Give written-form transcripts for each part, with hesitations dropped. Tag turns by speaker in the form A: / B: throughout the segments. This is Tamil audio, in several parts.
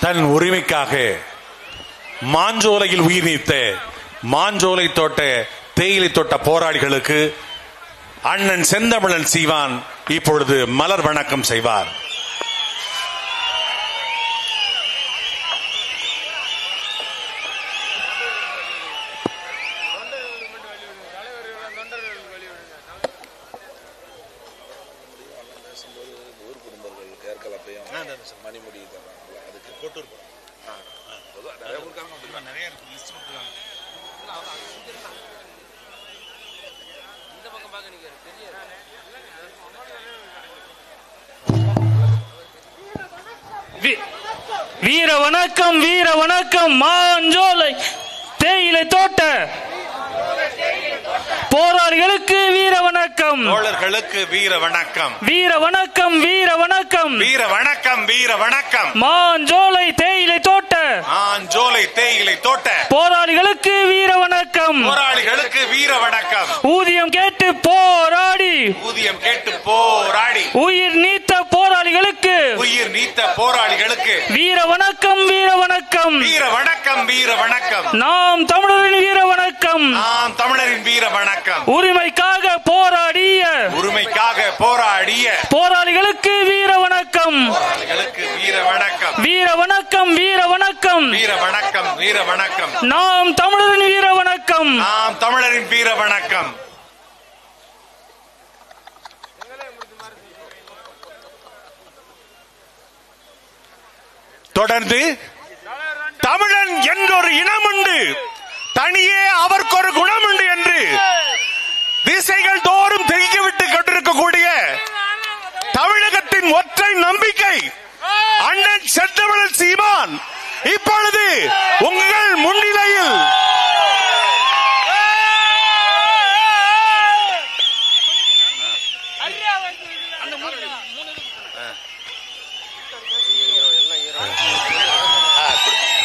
A: தன் உரிமைக்காக மாஞ்சோலையில் உயிர் நீத்த மாஞ்சோலை தோட்ட தேயிலை தோட்ட போராளிகளுக்கு அண்ணன் செந்தமிழன் சீமான் இப்பொழுது மலர் வணக்கம் செய்வார்.
B: வீர வணக்கம், வீர வணக்கம். மாஞ்சோலை தேயிலை தோட்ட போராளிகளுக்கு வீர வணக்கம்.
A: தோழர்களுக்கு வீர வணக்கம்.
B: வீர வணக்கம், வீர வணக்கம்.
A: வீர வணக்கம், வீர வணக்கம்.
B: மாஞ்சோலை தேயிலை தோட்ட
A: மாஞ்சோலை தேயிலை தோட்ட
B: போராளிகளுக்கு வீர வணக்கம்.
A: போராளிகளுக்கு வீர வணக்கம்.
B: ஊதியம் கேட்டு போராடி
A: ஊதியம் கேட்டு போராடி
B: உயிர் நீத்த போராளிகளுக்கு
A: உயிர் நீத்த போராளிகளுக்கு
B: வீர வணக்கம், வீர வணக்கம்.
A: வீர வணக்கம், வீர வணக்கம்.
B: நாம் தமிழரின் வீர வணக்கம்.
A: நாம் தமிழரின் வீர வணக்கம்.
B: உரிமைக்காக போராடிய போராளிகளுக்கு வீர வணக்கம்.
A: போராளிகளுக்கு வீர வணக்கம்.
B: வீர வணக்கம், வீர வணக்கம்.
A: வீர வணக்கம், வீர வணக்கம்.
B: நாம் தமிழரின் வீர வணக்கம்.
A: நாம் தமிழரின் வீர வணக்கம். தொடர்ந்து தமிழன் என்றொரு இனம் உண்டு, தனியே அவருக்கு ஒரு குணம் உண்டு என்று திசைகள் தோறும் தெய்கிவிட்டு கொண்டிருக்கக்கூடிய தமிழகத்தின் ஒற்றை நம்பிக்கை அண்ணன் செந்தமிழன் சீமான் இப்பொழுது உங்கள் முன்னிலையில்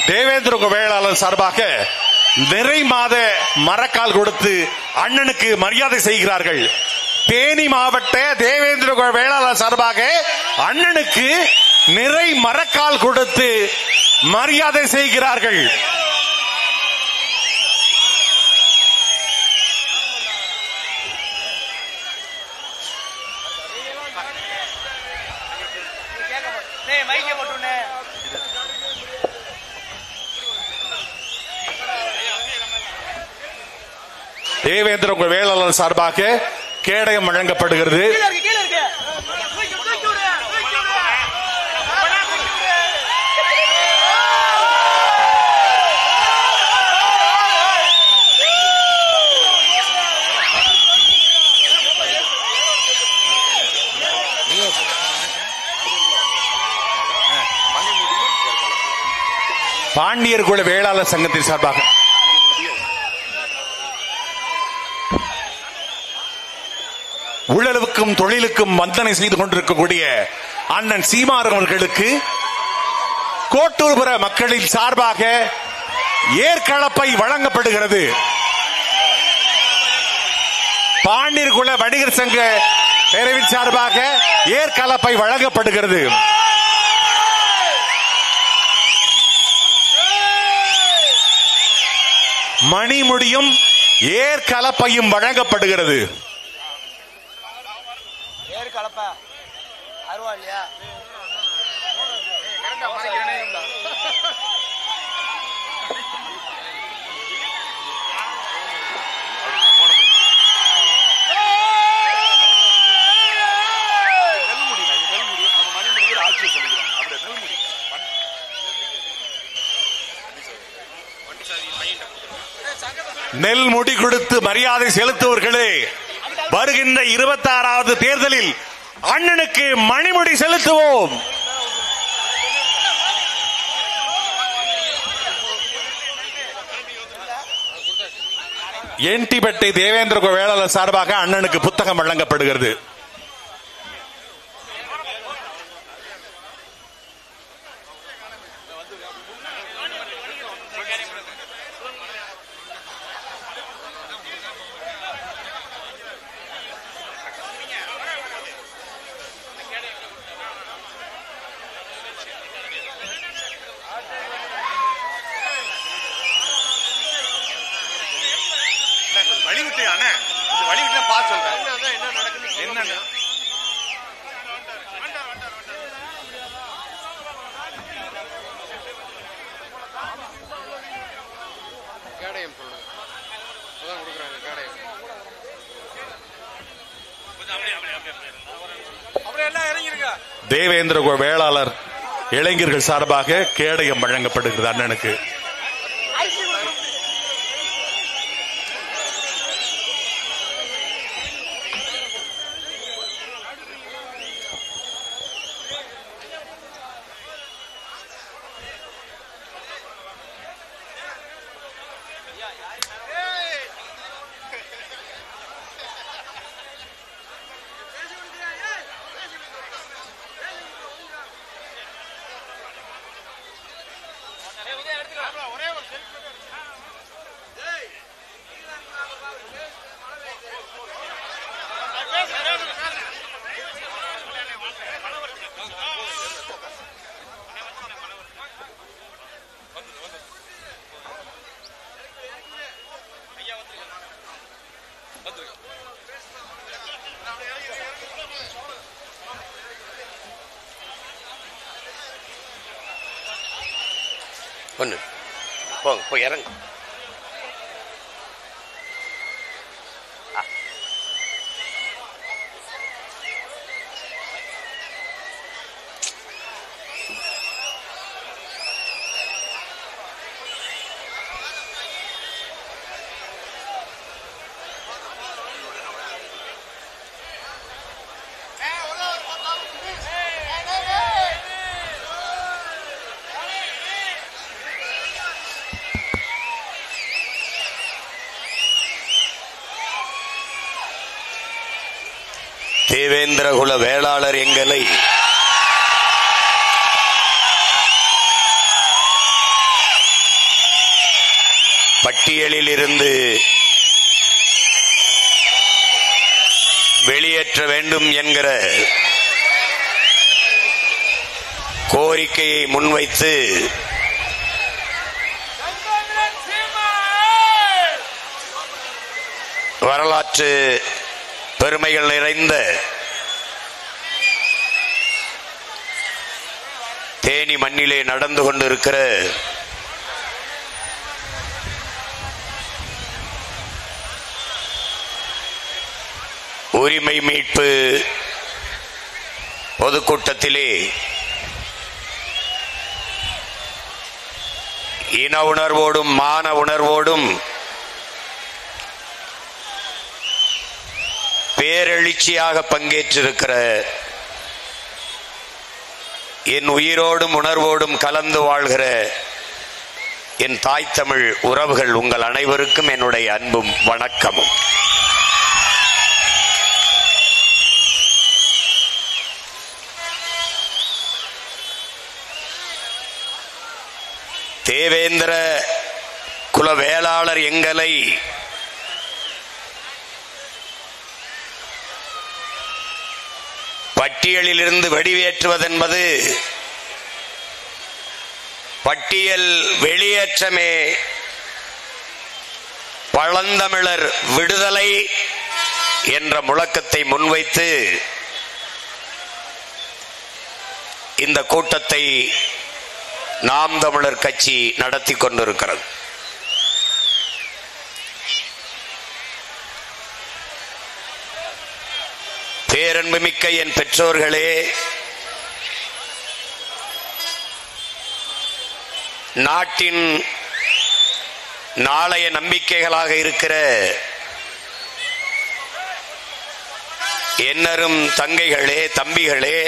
A: தேவேந்திர வேளாளர் சார்பாக நிறை மாத மரக்கால் கொடுத்து அண்ணனுக்கு மரியாதை செய்கிறார்கள். தேனி மாவட்ட தேவேந்திர வேளாளர் சார்பாக அண்ணனுக்கு நிறை மரக்கால் கொடுத்து மரியாதை செய்கிறார்கள். தேவேந்திர வேளாளர் சார்பாக கேடயம் வழங்கப்படுகிறது. பாண்டியர் குல வேளாளர் சங்கத்தின் சார்பாக ஊழலுக்கும் தொழிலுக்கும் வந்தனை செய்து கொண்டிருக்கக்கூடிய அண்ணன் சீமான் அவர்களுக்கு கோட்டூர்புர மக்களின் சார்பாக ஏற்களப்பை வழங்கப்படுகிறது. பாண்டியர் குல வணிகர் சங்க பேரவையின் சார்பாக ஏற்களப்பை வழங்கப்படுகிறது. மணிமுடியும் ஏற்கலப்பையும் வழங்கப்படுகிறது. நெல் முடி கொடுத்து மரியாதை செலுத்துவர்களே, வருகின்ற 26வது தேர்தலில் அண்ணனுக்கு மணிமுடி செலுத்துவோம். என்டிபேட்டை தேவேந்திர வேளாளர் சார்பாக அண்ணனுக்கு புத்தகம் வழங்கப்படுகிறது. தேவேந்திர குல வேளாளர் இளைஞர்கள் சார்பாக கேடயம் வழங்கப்படுகிறது அண்ணனுக்கு.
C: ஒன்று போங்க, போய் இறங்க. தேவேந்திர குல வேளாளர் எங்களை பட்டியலில் இருந்து வெளியேற்ற வேண்டும் என்கிற கோரிக்கையை முன்வைத்து வரலாற்று பெருமைகள் நிறைந்த தேனி மண்ணிலே நடந்து கொண்டிருக்கிற உரிமை மீட்பு பொதுக்கூட்டத்திலே இன உணர்வோடும் மான உணர்வோடும் பேரெழுச்சியாக பங்கேற்றிருக்கிற என் உயிரோடும் உணர்வோடும் கலந்து வாழ்கிற என் தாய் தமிழ் உறவுகள் உங்கள் அனைவருக்கும் என்னுடைய அன்பும் வணக்கமும். தேவேந்திர குல வேளாளர் எங்களை பட்டியலிலிருந்து வெளியேற்றுவதென்பது பட்டியல் வெளியேற்றமே பழந்தமிழர் விடுதலை என்ற முழக்கத்தை முன்வைத்து இந்த கூட்டத்தை நாம் தமிழர் கட்சி நடத்தி கொண்டிருக்கிறது. பேரன்புமிக்க என் பெற்றோர்களே, நாட்டின் நாளைய நம்பிக்கைகளாக இருக்கிற என்னரும் தங்கைகளே, தம்பிகளே,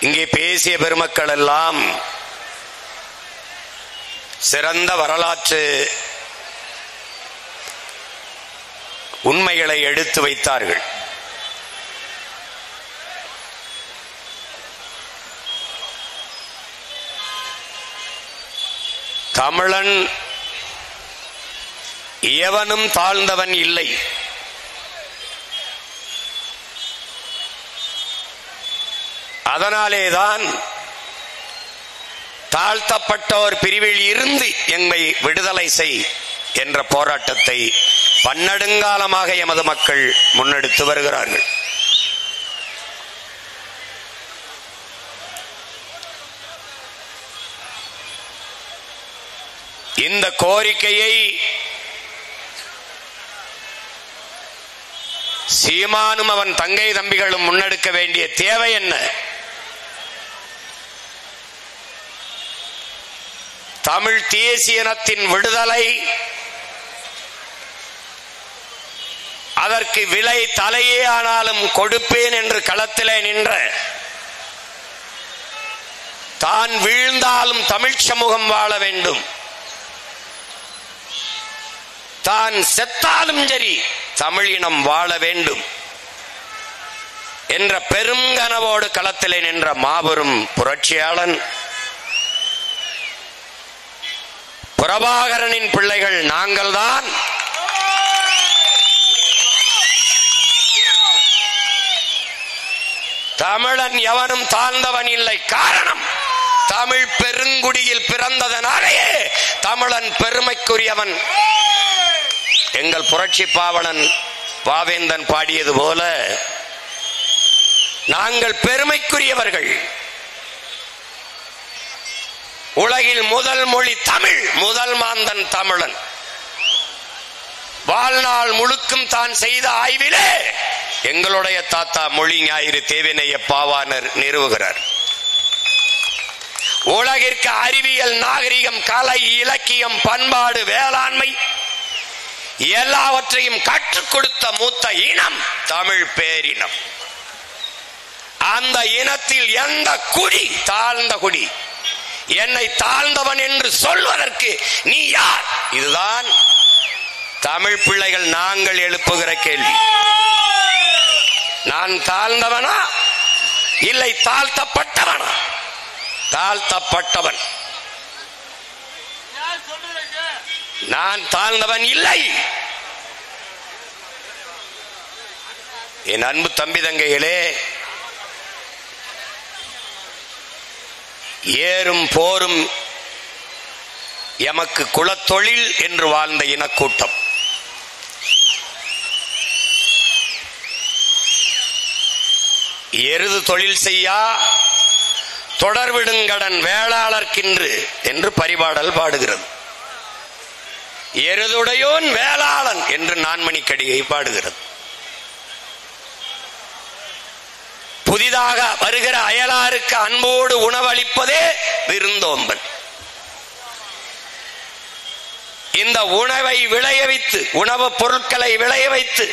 C: இங்கே பேசிய பெருமக்கள் எல்லாம் சிறந்த வரலாற்று உண்மைகளை எடுத்து வைத்தார்கள். தமிழன் எவனும் தாழ்ந்தவன் இல்லை. அதனாலேதான் தாழ்த்தப்பட்டோர் பிரிவில் இருந்து எம்மை விடுதலை செய் என்ற போராட்டத்தை பன்னெடுங்காலமாக எமது மக்கள் முன்னெடுத்து வருகிறார்கள். இந்த கோரிக்கையை சீமானும் அவன் தங்கை தம்பிகளும் முன்னெடுக்க வேண்டிய தேவை என்ன? தமிழ் தேசிய இனத்தின் விடுதலை, அதற்கு விலை தலையே ஆனாலும் கொடுப்பேன் என்று களத்திலே நின்ற, தான் வீழ்ந்தாலும் தமிழ் சமூகம் வாழ வேண்டும், தான் செத்தாலும் சரி தமிழ் இனம் வாழ வேண்டும் என்ற பெரும் கனவோடு களத்திலே நின்ற மாபெரும் புரட்சியாளன் பிரபாகரனின் பிள்ளைகள் நாங்கள்தான். தமிழன் எவனும் தாழ்ந்தவன் இல்லை. காரணம், தமிழ் பெருங்குடியில் பிறந்ததனாலேயே தமிழன் பெருமைக்குரியவன். எங்கள் புரட்சி பாவலன் பாவேந்தன் பாடியது போல நாங்கள் பெருமைக்குரியவர்கள். உலகில் முதல் மொழி தமிழ், முதல் மாந்தன் தமிழன். வாழ்நாள் முழுக்கும் தான் செய்த ஆய்விலே எங்களுடைய தாத்தா மொழி ஞாயிறு தேவினைய பாவாணர் நிறுவுகிறார். உலகிற்கு அறிவியல், நாகரிகம், கலை, இலக்கியம், பண்பாடு, வேளாண்மை எல்லாவற்றையும் கற்றுக் கொடுத்த மூத்த இனம் தமிழ் பேரினம். அந்த இனத்தில் எந்த குடி தாழ்ந்த குடி? என்னை தாழ்ந்தவன் என்று சொல்வதற்கு நீ யார்? இதுதான் தமிழ் பிள்ளைகள் நாங்கள் எழுப்புகிற கேள்வி. நான் தாழ்ந்தவனா இல்லை தாழ்த்தப்பட்டவனா? தாழ்த்தப்பட்டவன். நான் தாழ்ந்தவன் இல்லை. என் அன்பு தம்பி தங்கைகளே, ஏறும் போரும் எமக்கு குலத்தொழில் என்று வாழ்ந்த இனக்கூட்டம். எருது தொழில் செய்யா தொடர்விடுங்கடன் வேளாளர்க்கின்று என்று பரிபாடல் பாடுகிறது. எருதுடையோன் வேளாளன் என்று நான்மணிக்கடிகை பாடுகிறது. புதிதாக வருகிற அயலாருக்கு அன்போடு உணவளிப்பதே விருந்தோம்பல். இந்த உணவை விளைய வைத்து, உணவுப் பொருட்களை விளைய வைத்து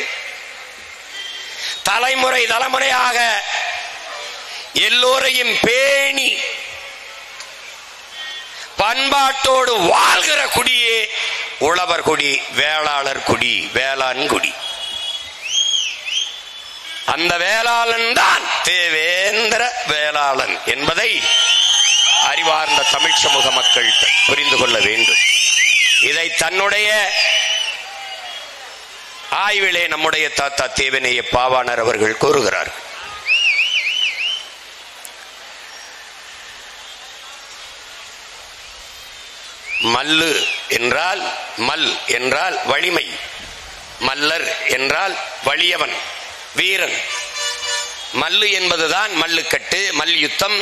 C: தலைமுறை தலைமுறையாக எல்லோரையும் பேணி பண்பாட்டோடு வாழ்கிற குடியே உழவர் குடி, வேளாளர் குடி, வேளாண் குடி. அந்த வேளாளன் தான் தேவேந்திர வேளாளன் என்பதை அறிவார்ந்த தமிழ் சமூக மக்கள் புரிந்து கொள்ள வேண்டும். இதை தன்னுடைய ஆய்விலே நம்முடைய தாத்தா தேவநேய பாவாணர் அவர்கள் கூறுகிறார். மல்லு என்றால், மல் என்றால் வலிமை, மல்லர் என்றால் வலியவன், வீரன். மல்லு என்பதுதான் மல்லுக்கட்டு, மல்யுத்தம்.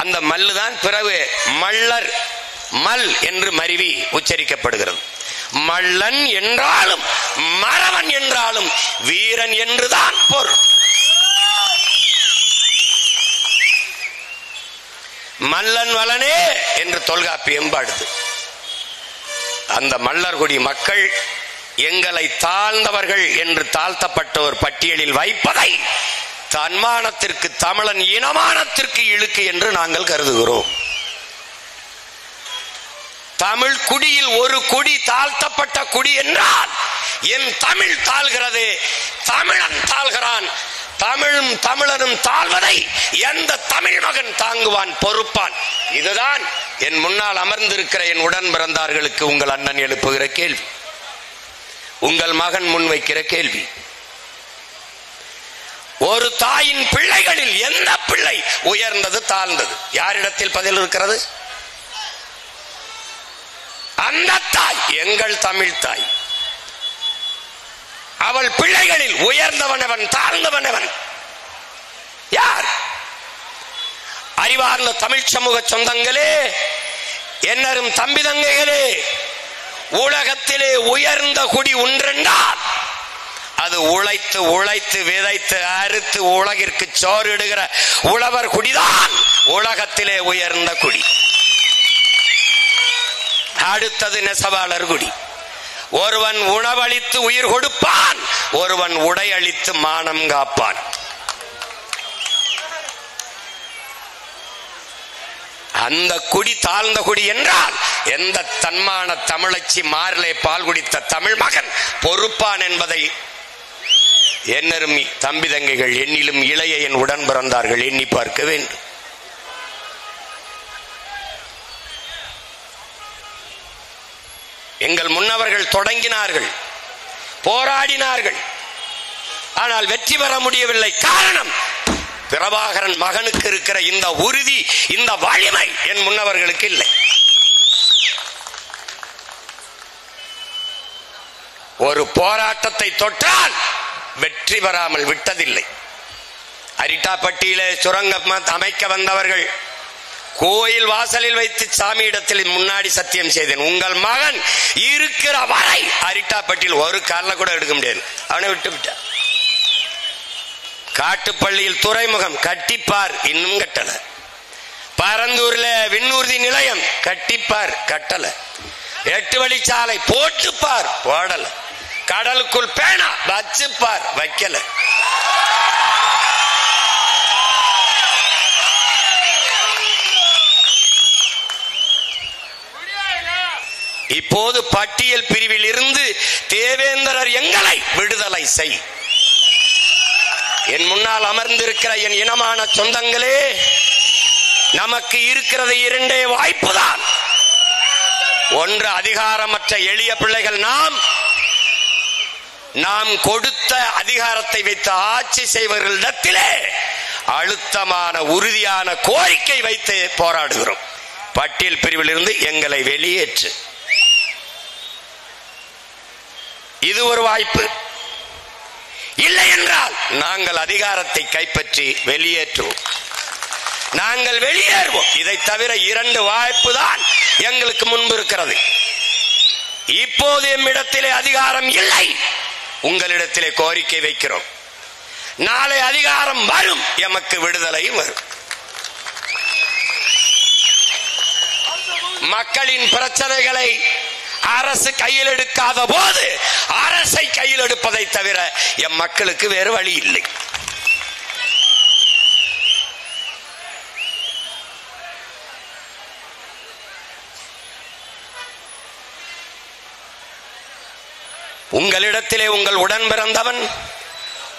C: அந்த மல்லுதான் பிறகு மல்லர், மல் என்று மருவி உச்சரிக்கப்படுகிறது. மல்லன் என்றாலும் மறவன் என்றாலும் வீரன் என்றுதான் பொருள். மல்லன் வலனே என்று தொல்காப்பியம் பாடுது. அந்த மல்லர்குடி மக்கள் எங்களை தாழ்ந்தவர்கள் என்று தாழ்த்தப்பட்டோர் பட்டியலில் வைப்பதை தன்மானத்திற்கு, தமிழன் இனமானத்திற்கு இழுக்கு என்று நாங்கள் கருதுகிறோம். தமிழ் குடியில் ஒரு குடி தாழ்த்தப்பட்ட குடி என்றால் என் தமிழ் தாழ்கிறது, தமிழன் தாழ்கிறான். தமிழும் தமிழனும் தாழ்வதை எந்த தமிழ் மகன் தாங்குவான், பொறுப்பான்? இதுதான் என் முன்னால் அமர்ந்திருக்கிற என் உடன் பிறந்தார்களுக்கு உங்கள் அண்ணன் எழுப்புகிற கேள்வி, உங்கள் மகன் முன்வைக்கிற கேள்வி. ஒரு தாயின் பிள்ளைகளில் எந்த பிள்ளை உயர்ந்தது, தாழ்ந்தது? யாரிடத்தில் பதில் இருக்கிறது? அந்த தாய் எங்கள் தமிழ் தாய். அவள் பிள்ளைகளில் உயர்ந்தவனவன், தாழ்ந்தவனவன் யார்? அறிவார்ந்த தமிழ் சமூக சொந்தங்களே, என்னரும் தம்பி தங்கைகளே, உலகத்திலே உயர்ந்த குடி ஒன்றென்றால் அது உழைத்து உழைத்து விதைத்து அறுத்து உலகிற்கு சோறு இடுகிற உழவர் குடிதான் உலகத்திலே உயர்ந்த குடி. அடுத்தது நெசவாளர் குடி. ஒருவன் உணவளித்து உயிர் கொடுப்பான், ஒருவன் உடை அளித்து மானம் காப்பான். அந்த குடி தாழ்ந்த குடி என்றால் எந்த தன்மான தமிழச்சி மாறிலே பால் குடித்த தமிழ் மகன் பொறுப்பான் என்பதை என்னரும் தம்பி தங்கைகள், என்னிலும் இளைய என் உடன் பிறந்தார்கள் எண்ணி பார்க்க வேண்டும். எங்கள் முன்னவர்கள் தொடங்கினார்கள், போராடினார்கள், ஆனால் வெற்றி பெற முடியவில்லை. காரணம், பிரபாகரன் மகனுக்கு இருக்கிற இந்த உறுதி, இந்த வலிமை என் முன்னவர்களுக்கு இல்லை. ஒரு போராட்டத்தை தொட்டால் வெற்றி பெறாமல் விட்டதில்லை. அரிட்டாப்பட்டியிலே சுரங்கம் அமைக்க வந்தவர்கள் கோயில் வாசலில் வைத்து சாமியிடத்தில் முன்னாடி சத்தியம் செய்தேன், உங்கள் மகன் இருக்கிற வரை அரிட்டாப்பட்டியில் ஒரு காலில் கூட எடுக்க முடியாது, அவனை விட்டு விட்டார். காட்டுப்பள்ளியில் துறைமுகம் கட்டிப்பார், இன்னும் கட்டல. பரந்தூர்ல விண்ணூர்தி நிலையம் கட்டிப்பார், கட்டல. 8 வழிச்சாலை போட்டுப்பார், போடல. கடலுக்குள் பேனா வச்சுப்பார், வைக்கல. இப்போது பட்டியல் பிரிவில் இருந்து தேவேந்திரர் எங்களை விடுதலை செய். என் முன்னால் அமர்ந்திருக்கிற என் இனமான சொந்தங்களே, நமக்கு இருக்கிறது 2 வாய்ப்புதான். ஒன்று, அதிகாரமற்ற எளிய பிள்ளைகள் நாம் கொடுத்த அதிகாரத்தை வைத்து ஆட்சி செய்வர்களிடத்திலே அழுத்தமான உறுதியான கோரிக்கை வைத்து போராடுகிறோம். பட்டியல் பிரிவில் இருந்து எங்களை வெளியேற்று. இது ஒரு வாய்ப்பு. இல்லை என்றால் நாங்கள் அதிகாரத்தை கைப்பற்றி வெளியேற்றுவோம். நாங்கள் வெளியேறுவோம். இதை தவிர 2 வாய்ப்பு தான் எங்களுக்கு முன்பு இருக்கிறது. இப்போது எம்மிடத்திலே அதிகாரம் இல்லை, உங்களிடத்திலே கோரிக்கை வைக்கிறோம். நாளை அதிகாரம் வரும், எமக்கு விடுதலையும் வரும். மக்களின் பிரச்சனைகளை அரசு கையில் எடுக்காத போது அரசை கையில் எடுப்பதை தவிர எம் மக்களுக்கு வேறு வழி இல்லை. உங்களிடத்திலே உங்கள் உடன் பிறந்தவன்,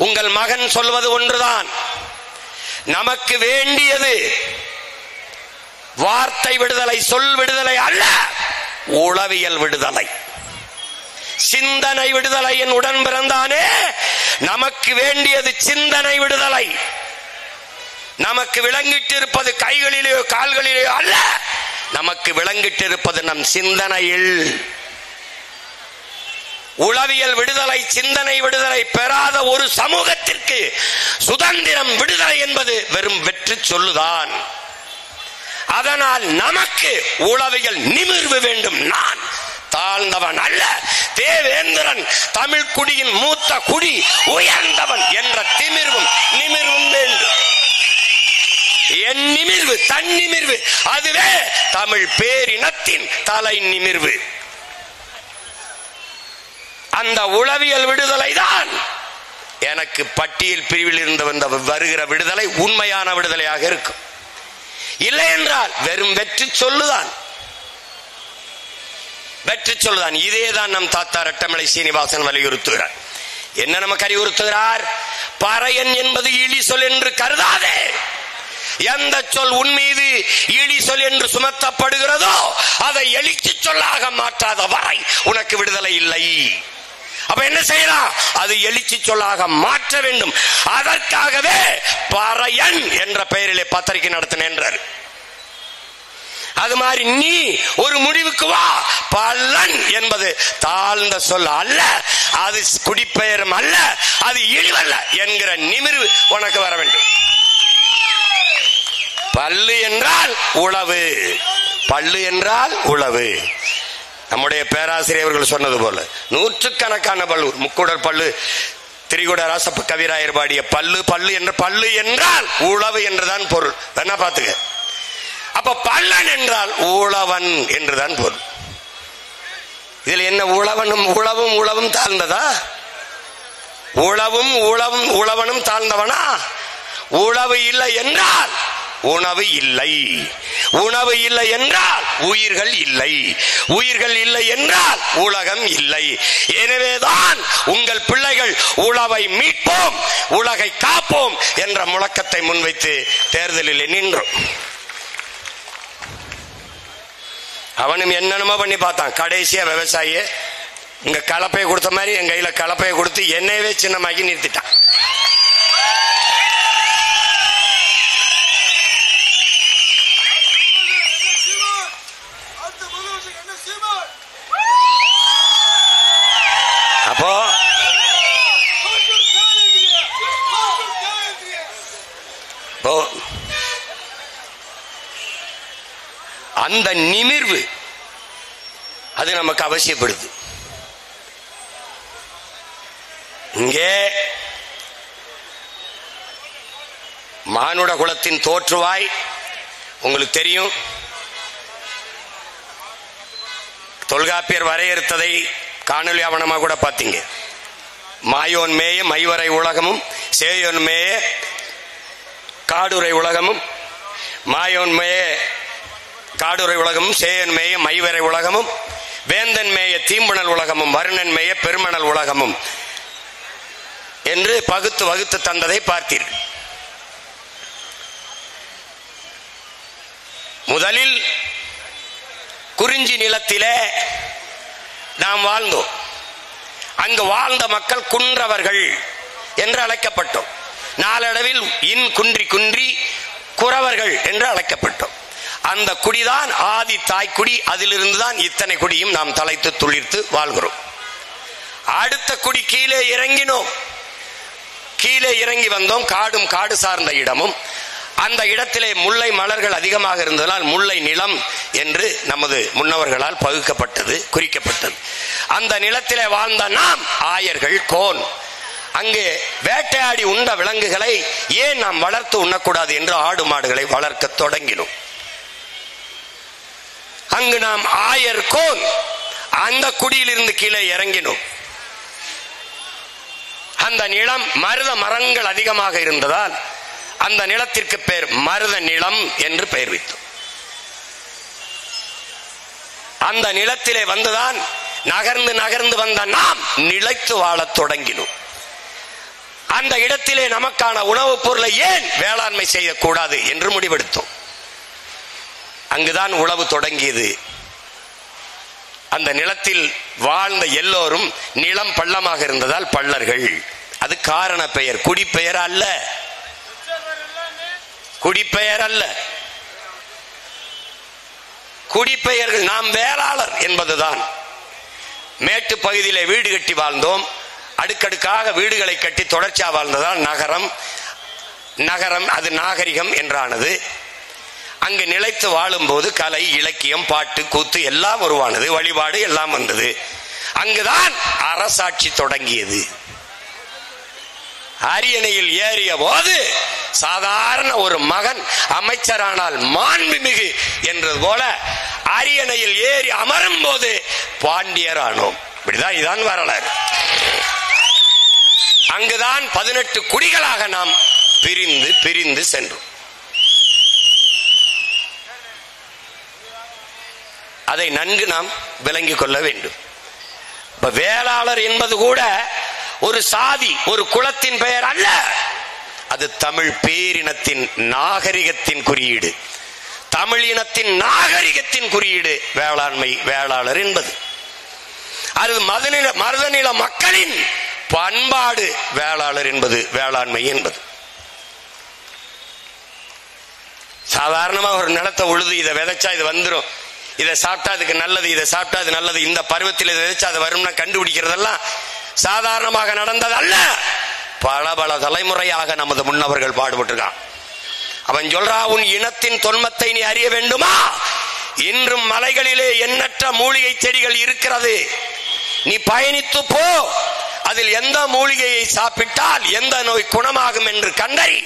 C: உங்கள் மகன் சொல்வது ஒன்றுதான், நமக்கு வேண்டியது வார்த்தை விடுதலை, சொல் விடுதலை அல்ல, உளவியல் விடுதலை, சிந்தனை விடுதலை. என் உடன் பிறந்தானே, நமக்கு வேண்டியது சிந்தனை விடுதலை. நமக்கு விளங்கிட்டு இருப்பது கைகளிலேயோ கால்களிலேயோ அல்ல, நமக்கு விளங்கிட்டு இருப்பது நம் சிந்தனையில். உளவியல் விடுதலை, சிந்தனை விடுதலை பெறாத ஒரு சமூகத்திற்கு சுதந்திரம், விடுதலை என்பது வெறும் வெற்றி சொல்லுதான். அதனால் நமக்கு உளவியல் நிமிர்வு வேண்டும். நான் தாழ்ந்தவன் அல்ல, தேவேந்திரன் தமிழ் குடியின் மூத்த குடி, உயர்ந்தவன் என்ற நிமிர்வும் வேண்டும். என் நிமிர்வு, தன் நிமிர்வு, அதுவே தமிழ் பேரினத்தின் தலை நிமிர்வு. அந்த உளவியல் விடுதலை தான் எனக்கு பட்டியல் பிரிவில் இருந்து வந்த வருகிற விடுதலை உண்மையான விடுதலையாக இருக்கும். இல்லை என்றால் வெறும் வெற்றி சொல்லுதான், வெற்றி சொல்லுதான். இதேதான் நம் தாத்தா ரெட்டமலை சீனிவாசன் வலியுறுத்துகிறார். என்ன நமக்கு அறிவுறுத்துகிறார்? பறையன் என்பது இழி சொல் என்று கருதாதே. எந்த சொல் உன் மீது இழி சொல் என்று சுமத்தப்படுகிறதோ அதை எழுச்சி சொல்லாக மாற்றாத வரை உனக்கு விடுதலை இல்லை. அப்ப என்ன செய்யலாம்? அது எழுச்சி சொல்லாக மாற்ற வேண்டும். அதற்காகவே பறையன் என்ற பெயரிலே பத்திரிகை நடத்தின என்றார். அது மாதிரி நீ ஒரு முடிவுக்கு வா. பல்லன் என்பது தாழ்ந்த சொல் அல்ல, அது குடிப்பெயரும் அல்ல, அது இழிவல்ல என்கிற நிமிர்வு உனக்கு வர வேண்டும். பல்லு என்றால் உளவு, பல்லு என்றால் உளவு. நம்முடைய பேராசிரியர்கள் சொன்னது போல நூற்றுக்கணக்கான பல்லு, முக்குடல் பல்லு திரிகுட ராசப்ப கவிராயர் பாடிய பல்லு பல்லு என்ற பல்லு என்றால் உழவு என்றுதான் பொருள். என்ன பாத்துக்க, அப்ப பல்லன் என்றால் உழவன் என்றுதான் பொருள். இதுல என்ன உழவனும் உழவும் உழவும் தாழ்ந்ததா? உழவும் உழவும் உழவனும் தாழ்ந்தவனா? உழவு இல்லை என்றால் உணவு இல்லை, உணவு இல்லை என்றால் உயிர்கள் இல்லை, உயிர்கள் இல்லை என்றால் உலகம் இல்லை. எனவேதான் உங்கள் பிள்ளைகள் உழவை மீட்போம் உலகை காப்போம் என்ற முழக்கத்தை முன்வைத்து தேர்தலில் நின்றோம். அவனும் என்னென்னமோ பண்ணி பார்த்தான். கடைசியா விவசாயிய இங்க கலப்பையை கொடுத்த மாதிரி என் கையில கலப்பையை கொடுத்து என்னையவே சின்னமாக்கி நிறுத்திட்டான். அப்போ அந்த நிமிர்வு அது நமக்கு அவசியப்படுது. இங்கே மானுட குலத்தின் தோற்றுவாய் உங்களுக்கு தெரியும். தொல்காப்பியர் வரையறுத்ததை காணொலி ஆவணமாக கூட பார்த்தீங்க. மாயோன் மேய மைவரை உலகமும் சேயோன் மேய காடுரை உலகமும், மாயோன் மேய காடுரை உலகமும் சேயோன் மேய மைவரை உலகமும், வேந்தன் மேய தீம்புணல் உலகமும், வருணன் மேய பெருமணல் உலகமும் என்று பகுத்து வகுத்து தந்ததை பார்த்தீர்கள். முதலில் குறிஞ்சி நிலத்திலே நாம் வாழ்ந்தோம். அங்கு வாழ்ந்த மக்கள் குன்றவர்கள் என்று அழைக்கப்பட்டோம். நாளடைவில் இன் குன்றி குன்றி குறவர்கள் என்று அழைக்கப்பட்டோம். அந்த குடிதான் ஆதி தாய்க்குடி. அதிலிருந்துதான் இத்தனை குடியும் நாம் தலைத்து துளிர்த்து வாழ்கிறோம். அடுத்த குடி கீழே இறங்கினோம். கீழே இறங்கி வந்தோம். காடும் காடு சார்ந்த இடமும், அந்த இடத்திலே முல்லை மலர்கள் அதிகமாக இருந்ததால் முல்லை நிலம் என்று நமது முன்னவர்களால் பகுக்கப்பட்டது, குறிக்கப்பட்டது. அந்த நிலத்திலே வாழ்ந்த நாம் ஆயர்கள், கோன், அங்கே வேட்டையாடி உண்ட விலங்குகளை ஏன் நாம் வளர்த்து உண்ணக்கூடாது என்று ஆடு மாடுகளை வளர்க்க தொடங்கினோம். அங்கு நாம் ஆயர், கோன், அந்த குடியிலிருந்து கீழே இறங்கினோம். அந்த நிலம் மருத மரங்கள் அதிகமாக இருந்ததால் அந்த நிலத்திற்கு பெயர் மருத நிலம் என்று பெயர் வைத்தோம். அந்த நிலத்திலே வந்துதான் நகர்ந்து நகர்ந்து வந்த நாம் நிலைத்து வாழத் தொடங்கினோம். அந்த இடத்திலே நமக்கான உணவுப் பொருளை ஏன் வேளாண்மை செய்யக்கூடாது என்று முடிவெடுத்தோம். அங்குதான் உழவு தொடங்கியது. அந்த நிலத்தில் வாழ்ந்த எல்லோரும் நிலம் பள்ளமாக இருந்ததால் பள்ளர்கள். அது காரண பெயர், குடிப்பெயர் அல்ல. குடிப்பெயர் அல்ல, குடிப்பெயர்கள். நாம் வேளாளர் என்பதுதான். மேட்டு பகுதியிலே வீடு கட்டி வாழ்ந்தோம். அடுக்கடுக்காக வீடுகளை கட்டி தொடர்ச்சியா வாழ்ந்ததால் நகரம், நகரம் அது நாகரிகம் என்றானது. அங்கு நிலைத்து வாழும் போது கலை, இலக்கியம், பாட்டு, கூத்து எல்லாம் உருவானது. வழிபாடு எல்லாம் வந்தது. அங்குதான் அரசாட்சி தொடங்கியது. அரியணையில் ஏறிய போது சாதாரண ஒரு மகன் அமைச்சரானால் மாண்புமிகு என்றது போல அரியணையில் ஏறி அமரும் போது பாண்டியர் ஆனோம். இப்படிதான் இதான் வரலாறு. அங்குதான் 18 குடிகளாக நாம் பிரிந்து பிரிந்து சென்றோம். அதை நன்கு நாம் விளங்கிக் கொள்ள வேண்டும். இப்ப வேளாளர் என்பது கூட ஒரு சாதி, ஒரு குலத்தின் பெயர் அல்ல. அது தமிழ் பேரினத்தின் நாகரிகத்தின் குறியீடு. தமிழ் இனத்தின் நாகரிகத்தின் குறியீடு வேளாண்மை, வேளாளர் என்பது. அது மருதநில மக்களின் பண்பாடு வேளாளர் என்பது, வேளாண்மை என்பது. சாதாரணமா ஒரு நிலத்தை உழுது இதை விதைச்சா இது வந்துடும், இதை சாப்பிட்டா அதுக்கு நல்லது, இதை சாப்பிட்டா அது நல்லது, இந்த பருவத்தில் இதை விதைச்சா அது வரும்னா கண்டுபிடிக்கிறதெல்லாம் சாதாரணமாக நடந்தது அல்ல. பல பல தலைமுறையாக நமது முன்னவர்கள் பாடுபட்டிருக்கான். அவன் சொல்றா, உன் இனத்தின் தொன்மத்தை நீ அறிய வேண்டுமா? இன்றும் மலைகளிலே எண்ணற்ற மூலிகை செடிகள் இருக்கிறது. நீ பயணித்து போ, அது அதில் எந்த மூலிகையை சாப்பிட்டால் எந்த நோய் குணமாகும் என்று கண்டறி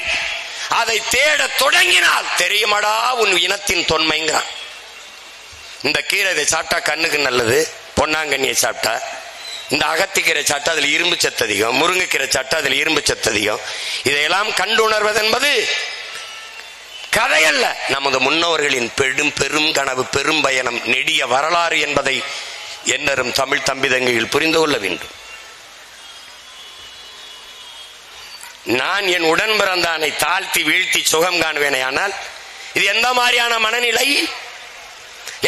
C: அதை தேட தொடங்கினால் தெரியுமடா உன் இனத்தின் தொன்மைங்கிறான். இந்த கீரை இதை சாப்பிட்டா கண்ணுக்கு நல்லது, பொன்னாங்கண்ணியை சாப்பிட்டா, இந்த அகத்திக்கீரை சாப்பிட்டா அதில் இரும்பு சத்து அதிகம், முருங்கைக்கீரை சாப்பிட்டா அதில் இரும்பு சத்து அதிகம். இதையெல்லாம் கண்டுணர்வது என்பது கதையல்ல, நமது முன்னோர்களின் பெரும் கனவு, பெரும் பயணம், நெடிய வரலாறு என்பதை என்னரும் தமிழ் தம்பிதங்கையில் புரிந்து கொள்ள வேண்டும். நான் என் உடன் பிறந்தானை தாழ்த்தி வீழ்த்தி சுகம் காணுவேனே, ஆனால் இது எந்த மாதிரியான மனநிலை?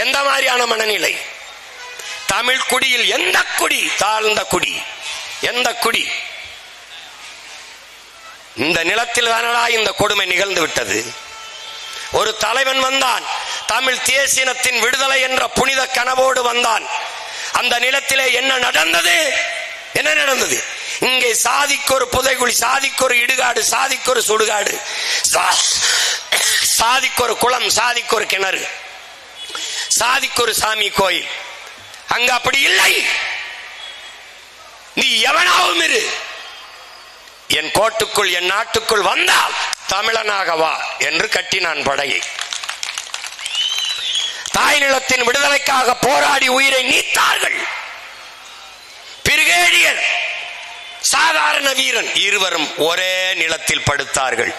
C: எந்த மாதிரியான மனநிலை? தமிழ் குடியில் எந்த குடி தாழ்ந்த குடி? எந்த குடி? இந்த நிலத்தில் தானடா இந்த கொடுமை நிகழ்ந்து விட்டது. ஒரு தலைவன் வந்தான், தமிழ் தேசியத்தின் விடுதலை என்ற புனித கனவோடு வந்தான். அந்த நிலத்திலே என்ன நடந்தது? என்ன நடந்தது? இங்கே சாதிக்கு ஒரு புதைகுழி, சாதிக்கு ஒரு இடுகாடு, சாதிக்கு ஒரு சுடுகாடு, சாதிக்கு ஒரு குளம், சாதிக்கு ஒரு கிணறு, சாதிக்கு ஒரு சாமி கோயில். அங்க அப்படி இல்லை. நீ எவனாவும் இரு, என் கோட்டுக்குள் என் நாட்டுக்குள் வந்தால் தமிழனாக வா என்று கட்டினான் படையை. தாய் நிலத்தின் விடுதலைக்காக போராடி உயிரை நீத்தார்கள். பிரிகேடியர், சாதாரண வீரன், இருவரும் ஒரே நிலத்தில் படுத்தார்கள்,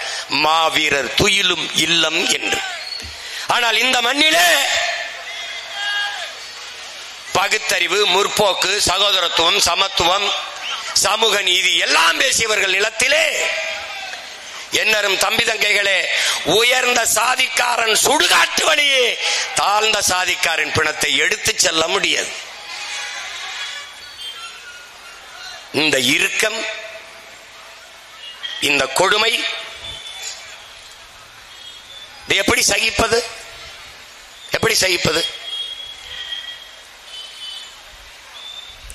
C: மாவீரர் துயிலும் இல்லம் என்று. ஆனால் இந்த மண்ணிலே பகுத்தறிவு, முற்போக்கு, சகோதரத்துவம், சமத்துவம், சமூக நீதி எல்லாம் பேசியவர்கள் நிலத்திலே என்னரும் தம்பி தங்கைகளே, உயர்ந்த சாதிக்காரன் சுடுகாட்டு வழியே தாழ்ந்த சாதிக்காரன் பிணத்தை எடுத்து செல்ல முடியாது. இந்த இறுக்கம், இந்த கொடுமை எப்படி சகிப்பது? எப்படி சகிப்பது?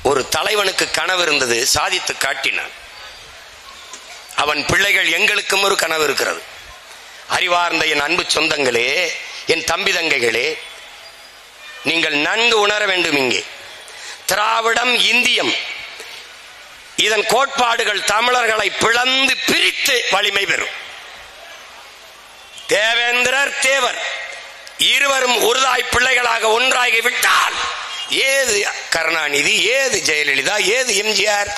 C: ஒரு தலைவனுக்கு கனவு இருந்தது, சாதித்து காட்டினான். அவன் பிள்ளைகள், எங்களுக்கும் ஒரு கனவு இருக்கிறது. அறிவார்ந்த என் அன்பு சொந்தங்களே, என் தம்பி தங்கைகளே, நீங்கள் நன்கு உணர வேண்டும். இங்கே திராவிடம், இந்தியம், இதன் கோட்பாடுகள் தமிழர்களை பிளந்து பிரித்து வலிமை பெறும். தேவேந்திரர், தேவர் இருவரும் ஒருதாய் பிள்ளைகளாக ஒன்றாகி விட்டால் ஏது கருணாநிதி, ஏது ஜெயலலிதா, ஏது எம்ஜிஆர்?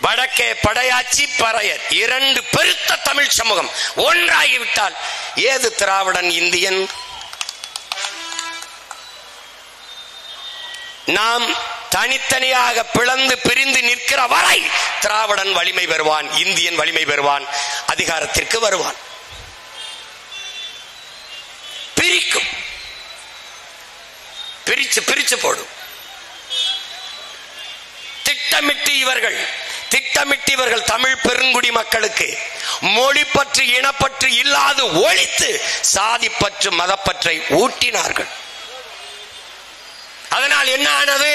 C: வடக்கே படையாச்சி, பறையர், இரண்டு பெருத்த தமிழ் சமூகம் ஒன்றாகிவிட்டால் ஏது திராவிடன், இந்தியன்? நாம் தனித்தனியாக பிளந்து பிரிந்து நிற்கிற வரை திராவிடன் வலிமை பெறுவான், இந்தியன் வலிமை பெறுவான், அதிகாரத்திற்கு வருவான். பிரிக்கும், பிரிச்சு பிரிச்சு போடும். திட்டமிட்டு இவர்கள் தமிழ் பெருங்குடி மக்களுக்கு மொழி பற்று, இனப்பற்று இல்லாது ஒழித்து சாதி பற்று, மதப்பற்றை ஊட்டினார்கள். அதனால் என்ன ஆனது?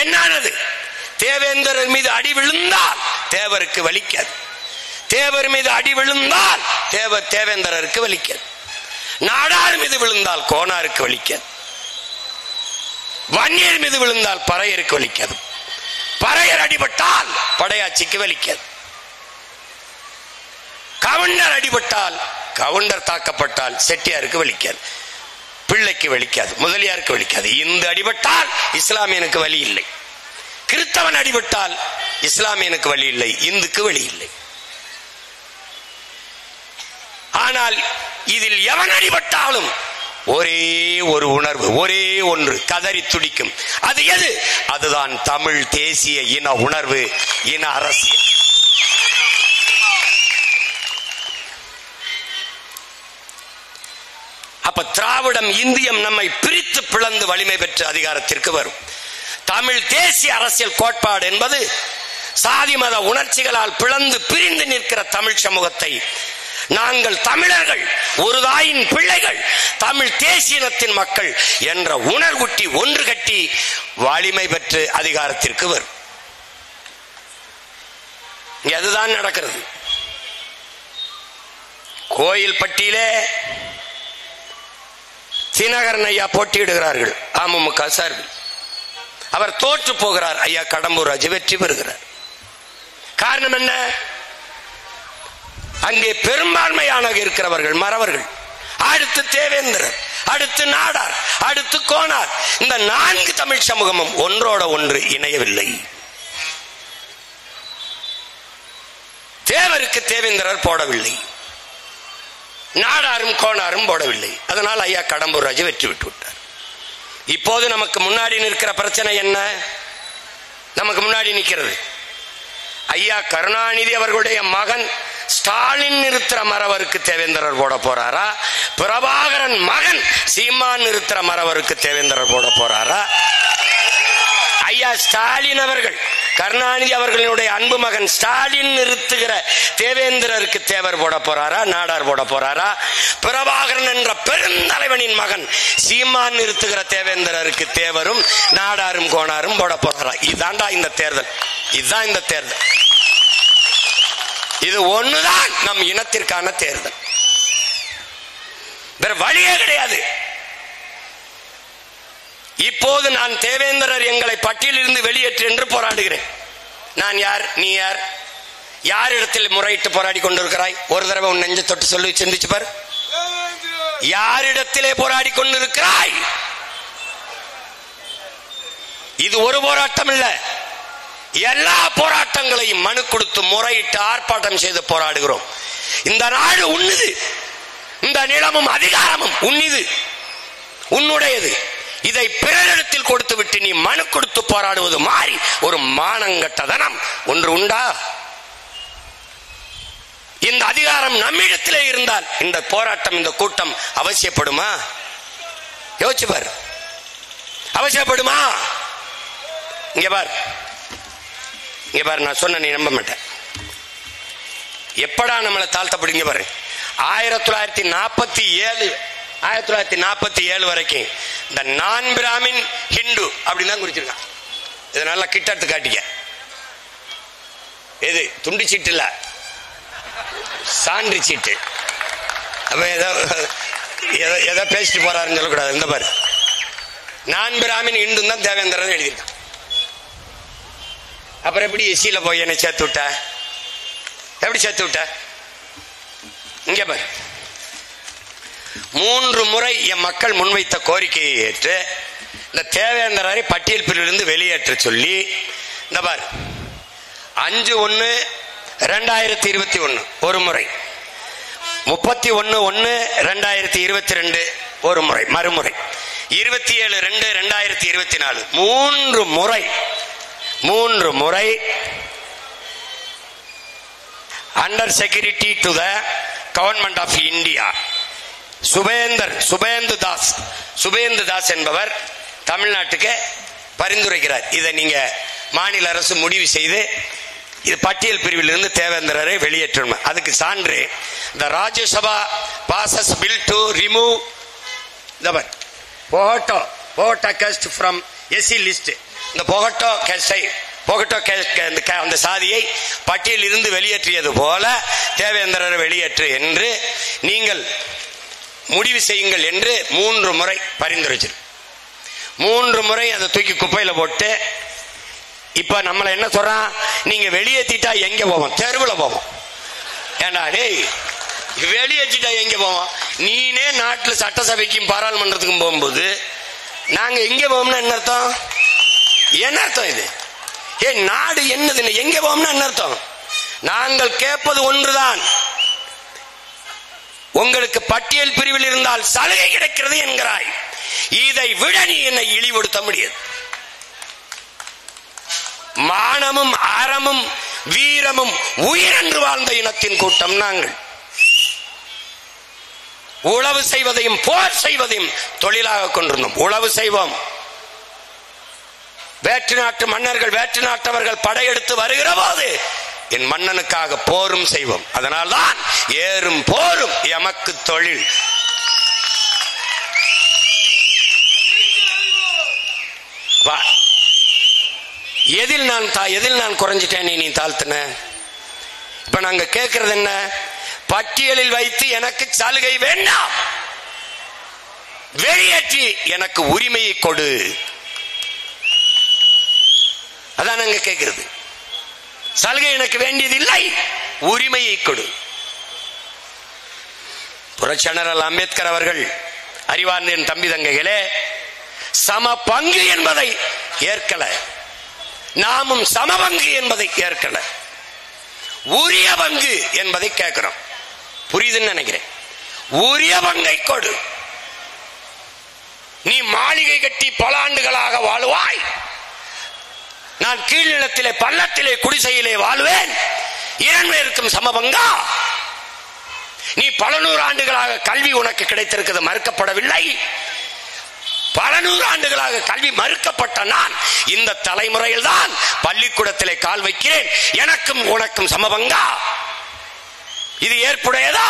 C: என்ன ஆனது? தேவேந்திரர் மீது அடி விழுந்தால் தேவருக்கு வலிக்காது, தேவர் மீது அடி விழுந்தால் தேவேந்திரருக்கு வலிக்காது, நாடார் மீது விழுந்தால் கோனாருக்கு வலிக்காது, வன்னியர் மீது விழுந்தால் பறையருக்கு வலிக்காது, பறையர் அடிபட்டால் படையாட்சிக்கு வலிக்காது, கவுண்டர் அடிபட்டால், கவுண்டர் தாக்கப்பட்டால் செட்டியாருக்கு வலிக்காது, பிள்ளைக்கு வலிக்காது, முதலியாருக்கு வலிக்காது. இந்து அடிபட்டால் இஸ்லாமியனுக்கு வலி இல்லை, கிறிஸ்தவன் அடிபட்டால் இஸ்லாமியனுக்கு வலி இல்லை, இந்துக்கு வலி இல்லை. ஆனால் இதில் எவன் அடிபட்டாலும் ஒரே ஒரு உணர்வு, ஒரே ஒன்று கதறி துடிக்கும். அது எது? அதுதான் தமிழ் தேசிய இன உணர்வு, இன அரசியல். அப்ப திராவிடம், இந்தியம் நம்மை பிரித்து பிளந்து வலிமை பெற்று அதிகாரத்திற்கு வரும். தமிழ் தேசிய அரசியல் கோட்பாடு என்பது சாதி மத உணர்ச்சிகளால் பிளந்து பிரிந்து நிற்கிற தமிழ் சமூகத்தை நாங்கள் தமிழர்கள், ஒரு தாயின் பிள்ளைகள், தமிழ் தேசியத்தின் மக்கள் என்ற உணர்வுட்டி ஒன்று கட்டி வலிமை பெற்று அதிகாரத்திற்கு வரும். அதுதான் நடக்கிறது. கோயில்பட்டியிலே தினகரன் ஐயா போட்டியிடுகிறார்கள் அமமுக சார்பில். அவர் தோற்று போகிறார். ஐயா கடம்பூர் ராஜு வெற்றி பெறுகிறார். காரணம் என்ன? அங்கே பெரும்பான்மையான இருக்கிறவர்கள் மறவர்கள். அடுத்து தேவேந்திரர், அடுத்து நாடார், அடுத்து கோனார். இந்த 4 தமிழ் சமூகமும் ஒன்றோட ஒன்று இணையவில்லை. தேவருக்கு தேவேந்திரர் போடவில்லை, நாடாரும் கோனாரும் போடவில்லை. அதனால் ஐயா கடம்பூர் ராஜு வெற்றி விட்டு விட்டார். இப்போது நமக்கு முன்னாடி நிற்கிற பிரச்சனை என்ன? நமக்கு முன்னாடி நிற்கிறது ஐயா கருணாநிதி அவர்களுடைய மகன் ஸ்டாலின் நிறுத்துற மறவருக்கு தேவேந்திரர் போட போறாரா, பிரபாகரன் மகன் சீமான் நிறுத்துற மறவருக்கு தேவேந்திரர் போட போறாரா? ஐயா ஸ்டாலின் அவர்கள், கருணாநிதி அவர்களுடைய அன்பு மகன் ஸ்டாலின் நிறுத்துகிற தேவேந்திரருக்கு தேவர் போட போறாரா, நாடார் போட போறாரா? பிரபாகரன் என்ற பெருந்தலைவனின் மகன் சீமான் நிறுத்துகிற தேவேந்திரருக்கு தேவரும் நாடாரும் கோனாரும் போட போறாரா? இதாண்டா இந்த தேர்தல். இதுதான் இந்த தேர்தல். இது ஒண்ணுதான் நம் இனத்திற்கான தேர்தல். வேற வழியே கிடையாது. இப்போது நான் தேவேந்திரர் எங்களை பட்டியலிருந்து வெளியேற்று என்று போராடுகிறேன். நான் யார்? நீ யார்? யாரிடத்தில் முறையிட்டு போராடி கொண்டிருக்கிறாய்? ஒரு தடவை உன் நெஞ்ச தொட்டு சொல்லி சிந்திச்சு பார். யாரிடத்திலே போராடி கொண்டிருக்கிறாய்? இது ஒரு போராட்டம் இல்ல, எல்லா போராட்டங்களையும் மனு கொடுத்து முறையிட்டு ஆர்ப்பாட்டம் செய்து போராடுகிறோம். இந்த நாடு உன்னுது, இந்த நிலமும் அதிகாரமும் உன்னிது, உன்னுடையது. இதை பிறரிடத்தில் கொடுத்து விட்டு நீ மனு கொடுத்து போராடுவது மாறி ஒரு மானங்கட்டதனம் ஒன்று உண்டா? இந்த அதிகாரம் நம்மிடத்திலே இருந்தால் இந்த போராட்டம், இந்த கூட்டம் அவசியப்படுமா? யோசிச்சு பார். அவசியப்படுமா? இங்க பார், இங்க பாரு, நான் சொன்ன நீ நம்ப மாட்டேன். எப்படா நம்மளை தாழ்த்தப்படுங்க பாரு. 1947 வரைக்கும் இந்த நான் பிராமின் ஹிந்து அப்படின்னு தான் குறிச்சிருக்கான். இதனால கிட்டத்து காட்டிக்க. எது துண்டு சீட்டு இல்ல, சான்று சீட்டு. அப்ப ஏதோ பேசிட்டு போறாருன்னு சொல்லக்கூடாது. இந்த பாரு, நான் பிராமின் ஹிந்து தான் தேவேந்திரன் எழுதியிருக்கான். அப்புறம் எப்படி எஸ்சியில போய் என்ன சேர்த்து விட்ட? எப்படி சேர்த்து விட்ட? இங்க பாரு, 3 முறை என் மக்கள் முன்வைத்த கோரிக்கையை ஏற்று இந்த தேவேந்திரரை பட்டியல் பிரிவிலிருந்து வெளியேற்ற சொல்லி, இந்த பாரு 5/1/2021 ஒரு முறை, 31/1/2022 ஒரு முறை, மறுமுறை 27/2/2024 3 முறை under security to the government of India Subhendu Das என்பவர் தமிழ்நாட்டுக்கு பரிந்துரைக்கிறார். இதை நீங்க மாநில அரசு முடிவு செய்து இது பட்டியல் பிரிவில் இருந்து தேவேந்திரரை வெளியேற்றணும். அதுக்கு சான்று the Rajya Sabha passes bill to remove the Pohoto caste from SC list. இந்த போகட்டோ அந்த சாதியை பட்டியலில் இருந்து வெளியேற்றியது போல தேவேந்திரரை வெளியேற்று என்று நீங்கள் முடிவு செய்யுங்கள் என்று 3 முறை பரிந்துரைச்சு 3 முறை அதை தூக்கி குப்பையில போட்டு, இப்ப நம்மள என்ன சொல்றான்? நீங்க வெளியேற்றிட்டா எங்க போவோம்? தெருவில் போவோம். ஏண்டா டேய், வெளியேற்றிட்டா எங்க போவோம்? நீனே நாட்டில் சட்டசபைக்கும் பாராளுமன்றத்துக்கும் போகும்போது நாங்க எங்க போவோம்னா என்ன அர்த்தம்? என்ன அர்த்தம் இது? நாடு என்னது? எங்க போவோம்னா என்ன அர்த்தம்? நாங்கள் கேட்பது ஒன்றுதான், உங்களுக்கு பட்டியல் பிரிவில் இருந்தால் சலுகை கிடைக்கிறது என்கிறாய். இதை விட நீ என்னை இழிவுபடுத்த முடியாது. மானமும் அறமும் வீரமும் உயிரென்று வாழ்ந்த இனத்தின் கூட்டம் நாங்கள். உழவு செய்வதையும் போர் செய்வதையும் தொழிலாக கொண்டிருந்தோம். உழவு செய்வோம். வேற்று நாட்டு மன்னர்கள், வேற்று நாட்டவர்கள் படையெடுத்து வருகிற போது என் மன்னனுக்காக போரும் செய்வோம். அதனால்தான் ஏறும் போரும் எமக்கு தொழில். எதில் நான் குறைஞ்சிட்டேன், நீ தாழ்த்தின? இப்ப நாங்க கேட்கறது என்ன? பட்டியலில் வைத்து எனக்கு சலுகை வேண்டாம். வெளியேற்றி எனக்கு உரிமையை கொடு. அதான் நாங்க கேட்கிறது. சலுகை எனக்கு வேண்டியதில்லை, உரிமையை கொடு. புரட்சியாளர் அம்பேத்கர் அவர்கள், அறிவார்ந்த என் தம்பி தங்கைகளே, சம பங்கு என்பதை ஏற்கல, நாமும் சம பங்கு என்பதை ஏற்கல, உரிய பங்கு என்பதை கேட்கிறோம். புரியுதுன்னு நினைக்கிறேன். உரிய பங்கை கொடு. நீ மாளிகை கட்டி பல ஆண்டுகளாக வாழுவாய், நான் கீழ்நிலத்திலே பள்ளத்திலே குடிசையிலே வாழுவேன், இரண்டிற்கும் சமபங்கா? நீ பல நூறு ஆண்டுகளாக கல்வி உனக்கு கிடைத்திருக்கிறது, மறுக்கப்படவில்லை. பல நூறு ஆண்டுகளாக கல்வி மறுக்கப்பட்ட நான் இந்த தலைமுறையில் தான் பள்ளிக்கூடத்திலே கால் வைக்கிறேன், எனக்கும் உனக்கும் சமபங்கா? இது ஏற்புடையதா?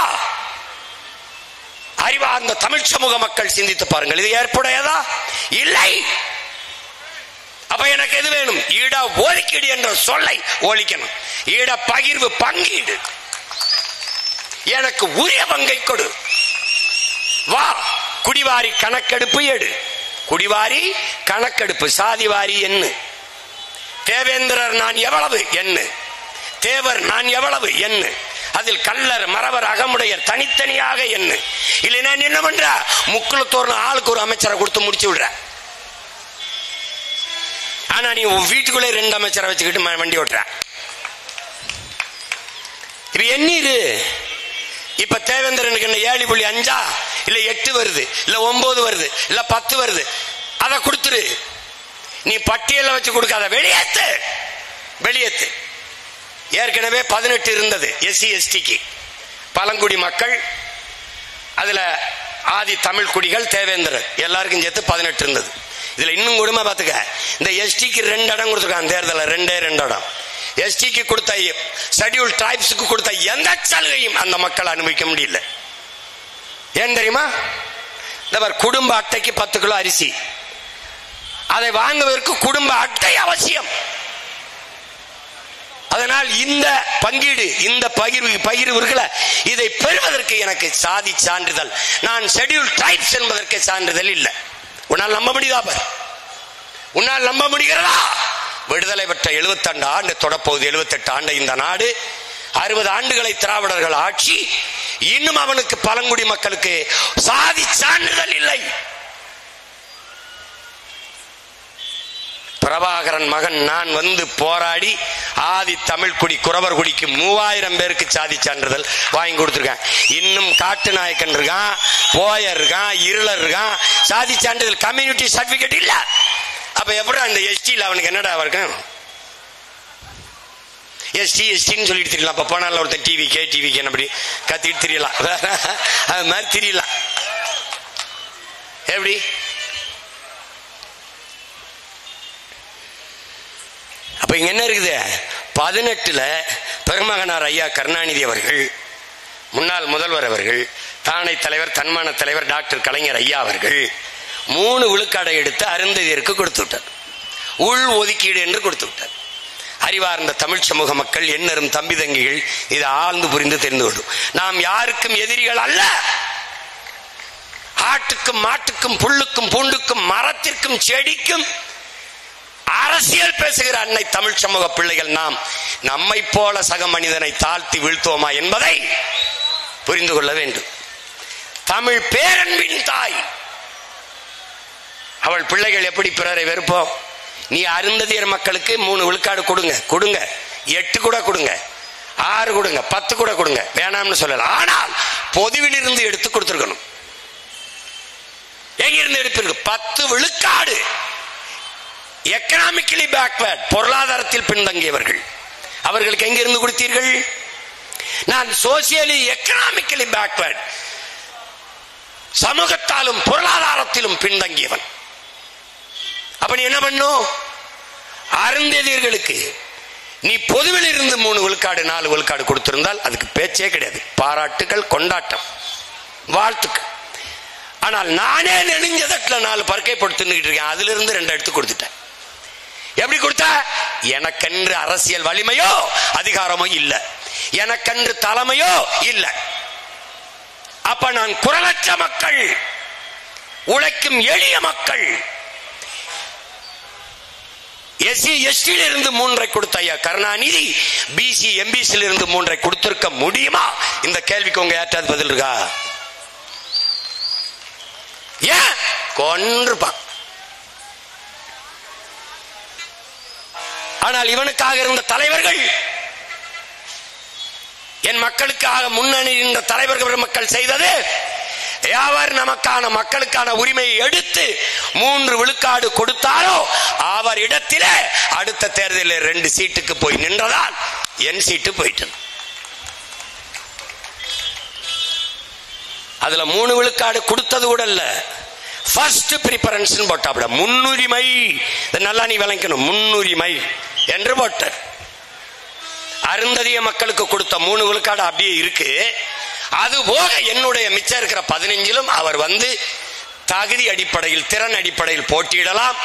C: அறிவார்ந்த தமிழ் சமூக மக்கள் சிந்தித்து பாருங்கள், இது ஏற்புடையதா? இல்லை. அப்ப எனக்கு எது வேணும்? ஈட ஒதுக்கீடு என்ற சொல்லை ஒழிக்கணும். ஈட பகிர்வு, பங்கீடு. எனக்கு உரிய பங்கை கொடு. வா, குடிவாரி கணக்கெடுப்பு எடு. குடிவாரி கணக்கெடுப்பு, சாதிவாரி எண்ணு. தேவேந்திரர் நான் எவ்வளவு எண்ணு, தேவர் நான் எவ்வளவு எண்ணு. அதில் கல்லர், மறவர், அகமுடையர் தனித்தனியாக எண்ணு. இல்லைன்னா என்ன பண்ற? முக்குளத்தோர்னு ஆளுக்கு ஒரு அமைச்சரை கொடுத்து முடிச்சு விடுற. ஆனா நீ வீட்டுக்குள்ளே 2 அமைச்சரை வச்சுக்கிட்டு வண்டி ஓட்டுற. இப்ப எண்ணீரு. இப்ப தேவேந்திரனுக்கு என்ன 7.5 இல்ல 8 வருது, இல்ல 9 வருது, இல்ல 10 வருது, அதை கொடுத்துரு. நீ பட்டியல வச்சு கொடுக்காத, வெளியேத்து, வெளியேத்து. ஏற்கனவே 18 இருந்தது எஸ்சி எஸ்டிக்கு, பழங்குடி மக்கள், அதுல ஆதி தமிழ் குடிகள், தேவேந்திரர் எல்லாருக்கும் சேர்த்து 18 இருந்தது. இதுல இன்னும் கொடுமை பார்த்துக்க, இந்த எஸ்டிக்கு 2 இடம் கொடுத்துருக்காங்க தேர்தல, 2 இடம். எஸ்டிக்கு கொடுத்த, ஷெட்யூல் டிரைப்ஸுக்கு கொடுத்த எந்த சலுகையும் அந்த மக்கள் அனுபவிக்க முடியல. ஏன் தெரியுமா? குடும்ப அட்டைக்கு 10 கிலோ அரிசி, அதை வாங்குவதற்கு குடும்ப அட்டை அவசியம். அதனால் இந்த பங்கீடு, இந்த பகிர்வுகளை இதை பெறுவதற்கு எனக்கு சாதி சான்றிதழ், நான் ஷெட்யூல் டிரைப்ஸ் என்பதற்கு சான்றிதழ் இல்லை. உன்னால் நம்ப முடியுதா? உன்னால் நம்ப முடிகிறதா? விடுதலை பெற்ற 72 ஆண்டு தொடப்போகுது, 78 ஆண்டு இந்த நாடு, 60 ஆண்டுகளை திராவிடர்கள் ஆட்சி, இன்னும் அவனுக்கு பழங்குடி மக்களுக்கு சாதி சான்றிதழ் இல்லை. பிரபாகரன் மகன் நான் வந்து போராடி ஆதி தமிழ் குடி குறவர் குடிக்கு 3000 பேருக்கு சாதி சான்றிதழ் வாங்கி கொடுத்துருக்கேன். இன்னும் காட்டு நாயக்கன் இருக்கான், போயர் இருக்கான், இருளர் இருக்கான், சாதி சான்றிதழ் கம்யூனிட்டி சர்டிபிகேட் இல்ல. அப்ப எப்படி அந்த எஸ்டியில் அவனுக்கு என்னடா இருக்கும்? எஸ்டின்னு சொல்லிட்டு தெரியலாம். அப்ப போனால ஒருத்தன் டிவிக்கு என்ன அப்படி கத்திட்டு தெரியலாம், அது மாதிரி தெரியலாம். எப்படி? அப்ப இங்க என்ன இருக்குது? 18ல் பெருமகனார் ஐயா கருணாநிதி அவர்கள், முன்னாள் முதல்வர் அவர்கள், தானை தலைவர், தன்மான தலைவர் டாக்டர் கலைஞர் ஐயா அவர்கள் 3 விழுக்காடை எடுத்து அருந்ததியருக்கு கொடுத்து விட்டார். உள் ஒதுக்கீடு என்று கொடுத்து விட்டார். அறிவார்ந்த தமிழ் சமூக மக்கள், எண்ணரும் தம்பி தங்கிகள் இதை ஆழ்ந்து புரிந்து தெரிந்து கொள்ளும். நாம் யாருக்கும் எதிரிகள் அல்ல. ஆட்டுக்கும் மாட்டுக்கும் புல்லுக்கும் பூண்டுக்கும் மரத்திற்கும் செடிக்கும் அரசியல் பேசுகிற அன்னை தமிழ் சமூக பிள்ளைகள் நாம் நம்மை போல சக மனிதனை தாழ்த்தி வீழ்த்துவோமா என்பதை புரிந்து கொள்ள வேண்டும். தமிழ் பேரன்பின் தாய் அவள் பிள்ளைகள் எப்படி பிறரை வெறுப்போம்? நீ அருந்ததியர் மக்களுக்கு 3 விழுக்காடு கொடுங்க, 8 கூட கொடுங்க, 6 கொடுங்க, 10 கூட கொடுங்க, வேணாம்னு சொல்லல. ஆனால் பொதுவில் இருந்து எடுத்து கொடுத்திருக்கணும். எங்கிருந்து எடுப்பீர்கள்? 10 விழுக்காடு. எக்கனாமிக்கலி பேக்வர்ட், பொருளாதாரத்தில் பின்தங்கியவர்கள், அவர்களுக்கு எங்கிருந்து கொடுத்தீர்கள்? நான் சோசியலி எக்கனாமிக்கலி பேக்வர்ட், சமூகத்தாலும் பொருளாதாரத்திலும் பின்தங்கியவன். அப்ப நீ என்ன பண்ணும்? அருந்ததியர்களுக்கு நீ பொதுவில் இருந்து 3 விழுக்காடு 4 விழுக்காடு கொடுத்திருந்தால் அதுக்கு பேச்சே கிடையாது. பாராட்டுகள், கொண்டாட்டம், வாழ்த்துக்கள். ஆனால் நானே நெடுஞ்சதட்டுல 4 பருக்கை போட்டு தின்னுக்கிட்டு இருக்கேன், அதுல இருந்து 2 எடுத்து கொடுத்துட்டேன். எப்படி கொடுத்த? எனக்கென்று அரசியல் வலிமையோ அதிகாரமோ இல்ல, எனக்கென்று தலைமையோ இல்ல. அப்ப நான் குரலற்ற மக்கள், உழைக்கும் எளிய மக்கள். எஸ்சி எஸ்டியில் இருந்து 3 கொடுத்த ஐயா கருணாநிதி பிசி எம்பிசியில் இருந்து 3 கொடுத்திருக்க முடியுமா? இந்த கேள்விக்கு உங்க ஏற்றாது பதில் இருக்கா? ஏன் கொன்றுப்பான். ஆனால் இவனுக்காக இருந்த தலைவர்கள், என் மக்களுக்காக முன்னணி இருந்த தலைவர்கள் மக்கள் செய்தது, யாவர் நமக்கான மக்களுக்கான உரிமையை எடுத்து 3 விழுக்காடு கொடுத்தாரோ அவர் இடத்திலே அடுத்த தேர்தலில் 2 சீட்டுக்கு போய் நின்றதால் என் சீட்டு போயிட்டு. அதுல 3 விழுக்காடு கொடுத்தது கூட இல்ல, ஃபர்ஸ்ட் பிரிபரன்ஸ் போட்டாப்ட. முன்னுரிமை, நல்லா நீ விளங்கணும், முன்னுரிமை என்று போட்டார். அருந்ததிய மக்களுக்கு கொடுத்த 3 விழுக்காடு அப்படியே இருக்கு. அது போக என்னுடைய மிச்சம் இருக்கிற 15லும் அவர் வந்து தகுதி அடிப்படையில், திறன் அடிப்படையில் போட்டியிடலாம்.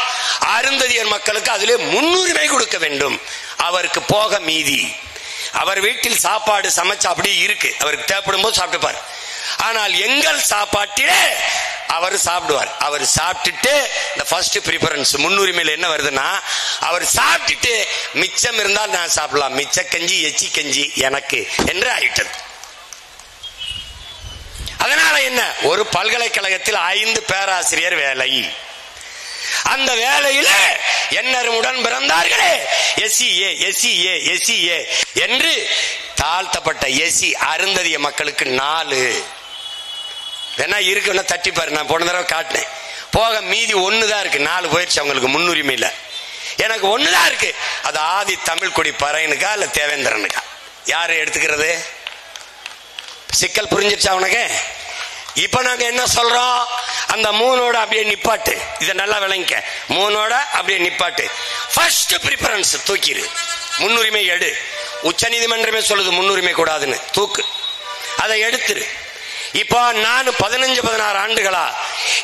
C: அருந்ததியர் மக்களுக்கு அதிலே முன்னுரிமை கொடுக்க வேண்டும். அவருக்கு போக மீதி. அவர் வீட்டில் சாப்பாடு சமைச்சு அப்படியே இருக்கு, அவருக்கு தேவைப்படும் போது சாப்பிட்டுப்பார். ஆனால் எங்கள் சாப்பாட்டிலே அவர் சாப்பிடுவார். அவர் சாப்பிட்டுட்டு இந்த ஃபர்ஸ்ட் பிரிபரன்ஸ் முன்னுரிமையில் என்ன வருதுன்னா, அவர் சாப்பிட்டுட்டு மிச்சம் இருந்தால் நான் சாப்பிடலாம், மிச்ச கஞ்சி எச்சி கஞ்சி எனக்கு என்று ஆயிட்டது. அதனால என்ன, ஒரு பல்கலைக்கழகத்தில் 5 பேராசிரியர் வேலை. அந்த வேலையில என்னருமுடன் பிறந்தார்களே எஸ்சிஏ எஸ்சிஏ எஸ்சிஏ என்று தாழ்த்தப்பட்ட எஸ்சி அருந்ததிய மக்களுக்கு 4 வேணா இருக்குன்னா தட்டி பாரு. நான் போன தடவை காட்டினேன். போக மீதி 1 தான் இருக்கு. 4 போயிடுச்சு அவங்களுக்கு முன்னுரிமை இல்ல. எனக்கு 1 தான் இருக்கு. அது ஆதி தமிழ் குடி பறையனுக்கா இல்ல தேவேந்திரனுக்கா? யாரு எடுத்துக்கிறது? சிக்கல் புரிஞ்சிருச்சா உனக்கு? இப்ப நாங்க என்ன சொல்றோம், அந்த 3ஓட அப்படியே நிப்பாட்டு. இதை நல்லா விளங்கிக்க. 3ஓட அப்படியே நிப்பாட்டு. ஃபர்ஸ்ட் பிரிபரன்ஸ் தூக்கிடு, முன்னுரிமை எடு. உச்ச நீதிமன்றமே சொல்லுது முன்னுரிமை கூடாதுன்னு, தூக்கு, அதை எடுத்துரு. இப்போ நான் 15-16 ஆண்டுகளா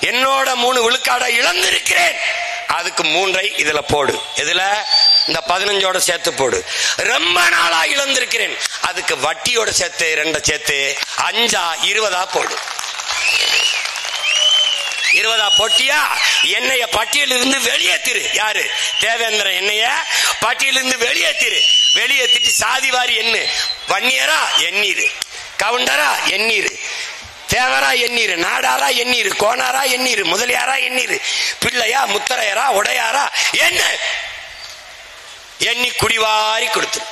C: என்னோட 3 விழுக்காடை இழந்திருக்கிறேன். அதுக்கு 3ஐ இதுல போடு. இதுல இந்த 15ஓட சேர்த்து போடு. ரொம்ப நாளா இழந்திருக்கிறேன், அதுக்கு வட்டியோட சேர்த்து 2 சேர்த்து 5 20 போடு. 20 போட்டியா? என்னைய பட்டியலிருந்து வெளியேத்திரு. யாரு? தேவேந்திரன் என்னைய பட்டியலிருந்து வெளியேத்திரு. வெளியேற்றிட்டு சாதிவாரி எண்ணு. வன்னியரா எண்ணீரு, கவுண்டரா எண்ணீரு, தேவரா எண்ணீரு, நாடாரா எண்ணீரு, கோனாரா எண்ணீரு, முதலியாரா எண்ணீரு, பிள்ளையா முத்தரையரா உடையாரா என்ன எண்ணி குடிவாரி கொடுத்துரு.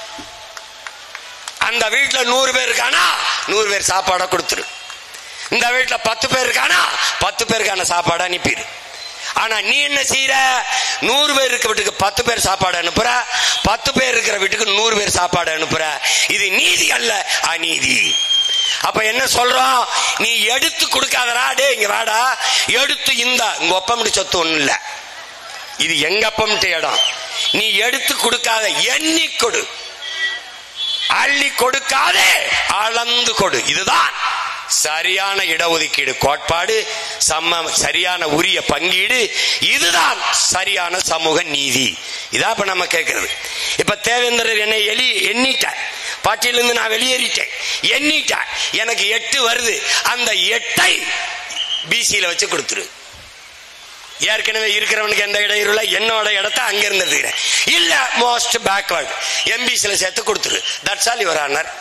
C: அந்த வீட்டுல 100 பேர் இருக்கானா 100 பேர் சாப்பாட கொடுத்துரு. இந்த வீட்டுல 10 பேர் இருக்கானா 10 பேருக்கான சாப்பாடு அனுப்பிடு. ஆனா நீ என்ன செய்யற, 100 பேர் இருக்க வீட்டுக்கு 10 பேர் சாப்பாடு அனுப்புற, 10 பேர் இருக்கிற வீட்டுக்கு 100 பேர் சாப்பாடு அனுப்புற. இது நீதி அல்ல, அநீதி. அப்ப என்ன சொல்றோம், நீ எடுத்து கொடுக்காதடா, டே இங்க வாடா, எடுத்து இங்க ஒப்பமிட்டு சொத்து ஒண்ணு இல்ல, இது எங்க அப்பமிட்டு இடம். நீ எடுத்து கொடுக்காத, எண்ணி கொடு, அள்ளி கொடுக்காதே, அளந்து கொடு. இதுதான் சரியான இடஒதுக்கீடு கோட்பாடு, சரியான உரிய பங்கீடு, இதுதான் சரியான சமூக நீதி. இதான் இப்ப நம்ம கேட்கிறது. இப்ப தேவேந்திரர் என்னை எண்ணிட்ட, பாட்டியிலிருந்து நான் வெளியேறிட்டேன், எண்ணிட்ட, எனக்கு 8 வருது, அந்த 8ஐ பிசியில வச்சு கொடுத்துரு. ஏற்கனவே இருக்கிறவனுக்கு எந்த இடையூறுல என்னோட இடத்த அங்க இருந்து எடுத்துக்கிறேன். இல்ல மோஸ்ட் பேக்வர்ட் எம்பிசியில சேர்த்து கொடுத்துரு. That's all your honour.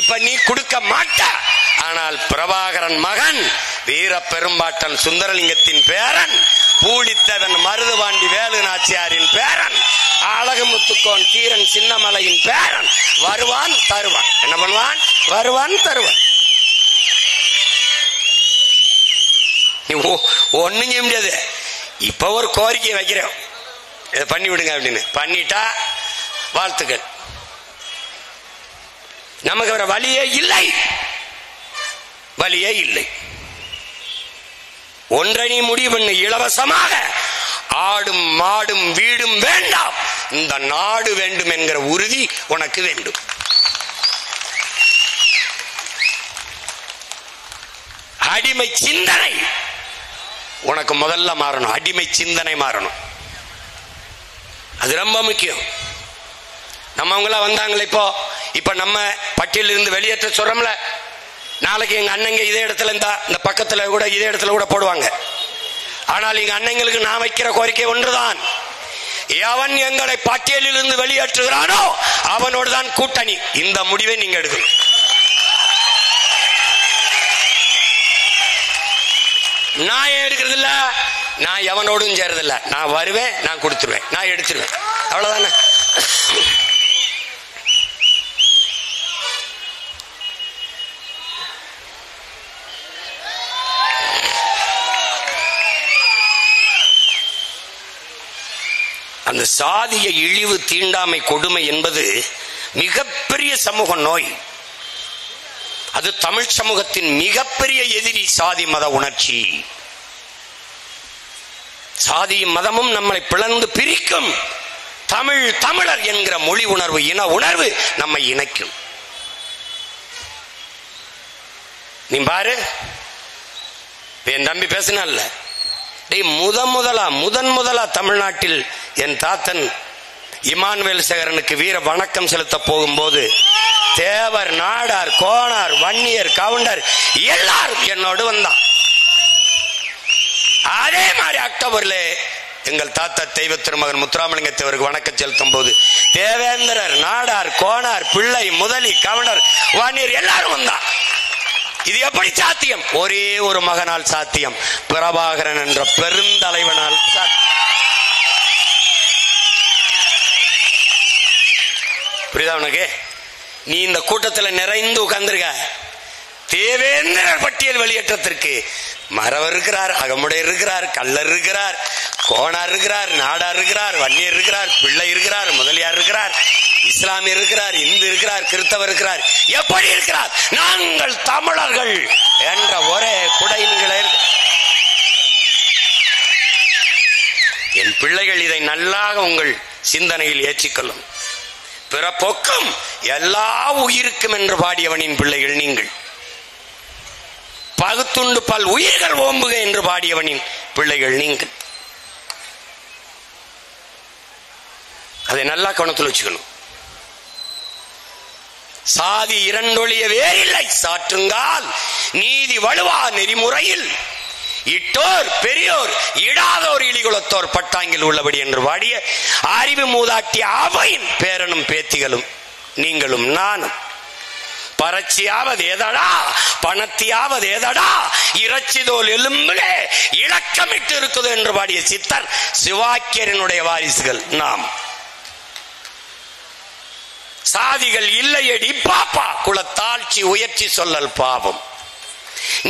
C: இப்ப நீ கொடுக்க மாட்ட. ஆனால் பிரபாகரன் மகன், வீர பெரும்பாட்டன் சுந்தரலிங்கத்தின் பேரன், பூலித்தேவன் மருதுபாண்டி வேலு நாச்சியாரின் பேரன், அழகுமுத்துக்கோன் தீரன் சின்னமலையின் பேரன் வருவான் தருவான். என்ன பண்ணுவான்? வருவான் தருவான். ஒண்ணும் செய்ய முடியாது. இப்ப ஒரு கோரிக்கை வைக்கிறோம், இதை பண்ணி விடுங்க அப்படின்னு. பண்ணிட்டா வாழ்த்துக்கள். நமக்கு வர வழியே இல்லை, வழியே இல்லை. ஒன்றை நீ முடிவு பண்ணு, இலவசமாக ஆடும் மாடும் வீடும் வேண்டாம், இந்த நாடு வேண்டும் என்கிற உறுதி உனக்கு வேண்டும். அடிமை சிந்தனை உனக்கு முதல்ல மாறணும். அடிமை சிந்தனை மாறணும், அது ரொம்ப முக்கியம். நம்மவங்களா வந்தாங்களே, இப்ப நம்ம பட்டியலிருந்து வெளியேற்ற சொல்றோம்ல, நாளைக்கு எங்க அண்ணங்க இதே இடத்துல இந்த பக்கத்துல கூட இதே இடத்துல கூட போடுவாங்க. ஆனால் எங்க அண்ணங்களுக்கு நான் வைக்கிற கோரிக்கை ஒன்றுதான், எவன் எங்களை பட்டியலில் இருந்து வெளியேற்றுகிறானோ அவனோடு தான் கூட்டணி. இந்த முடிவை நீங்க எடுக்கணும். நான் ஏன் எடுக்கிறது இல்ல, நான் எவனோடும் சேரதில்ல. நான் வருவேன், நான் கொடுத்துருவேன், நான் எடுத்துருவேன், அவ்வளவுதானே. அந்த சாதிய இழிவு தீண்டாமை கொடுமை என்பது மிகப்பெரிய சமூக நோய். அது தமிழ் சமூகத்தின் மிகப்பெரிய எதிரி சாதி மத உணர்ச்சி. சாதியும் மதமும் நம்மளை பிளந்து பிரிக்கும். தமிழர் என்கிற மொழி உணர்வு, இன உணர்வு நம்மை இணைக்கும். நீ பாரு, என் தம்பி பேசினால, முதன் முதலா தமிழ்நாட்டில் என் தாத்தன் இமானுவேல் சேகரனுக்கு வீர வணக்கம் செலுத்த போகும்போது தேவர், நாடார், கோணார், வன்னியர், கவுண்டர் எல்லாரும் என்னோடு வந்தான். அதே மாதிரி அக்டோபர்ல எங்கள் தாத்தா தெய்வ திருமகன் முத்துராமலிங்க தேவருக்கு வணக்கம் செலுத்தும் போது தேவேந்திரர், நாடார், கோணார், பிள்ளை, முதலி, கவுண்டர், வன்னியர் எல்லாரும் வந்தான். இது எப்படி சாத்தியம்? ஒரே ஒரு மகனால் சாத்தியம், பிரபாகரன் என்ற பெருந்தலைவனால் சாத்தியம். புரியுதா உனக்கு? நீ இந்த கூட்டத்தில் நிறைந்து உட்கார்ந்துருக்க. தேவேந்திரர் பட்டியல் வெளியேற்றத்திற்கு மறவர் இருக்கிறார், அகமுடையர் இருக்கிறார், கள்ளர் இருக்கிறார், கோணார் இருக்கிறார், நாடார் இருக்கிறார், வன்னியர் இருக்கிறார், பிள்ளை இருக்கிறார், முதலியார் இருக்கிறார், இஸ்லாமியர் இருக்கிறார், இந்து இருக்கிறார், கிறிஸ்தவர் இருக்கிறார். எப்படி இருக்கிறார்? நாங்கள் தமிழர்கள் என்ற ஒரே குடையின்களே. என் பிள்ளைகள் இதை நல்லாக உங்கள் சிந்தனையில் ஏற்றிக்கொள்ளும். பிறப்பொக்கும் எல்லா உயிருக்கும் என்று பாடியவனின் பிள்ளைகள் நீங்கள். பகுத்துண்டு பல் உயிர்கள் ஓம்புக என்று பாடியவனின் பிள்ளைகள் நீங்கள். அதை நல்லா கவனத்தில் வச்சுக்கணும். சாதி இரண்டொழிய வேறில்லை சாற்றுங்கால் நீதி வலுவா நெறிமுறையில் இட்டோர் பெரியோர் இடாதோர் இழிகுலத்தோர் பட்டாங்கில் உள்ளபடி என்று பாடிய அறிவு மூதாட்டிய அவையின் பேரனும் பேத்திகளும் நீங்களும் நானும். பறச்சியாவது ஏதடா, பணத்தியாவது ஏதடா, இறைச்சிதோல் எலும்பிலே இலக்கமிட்டு இருக்குது என்று பாடிய சித்தர் சிவாக்கியரினுடைய வாரிசுகள் நாம். சாதிகள் இல்லையடி பாப்பா, குலத்தாழ்ச்சி உயர்ச்சி சொல்லல் பாவம்.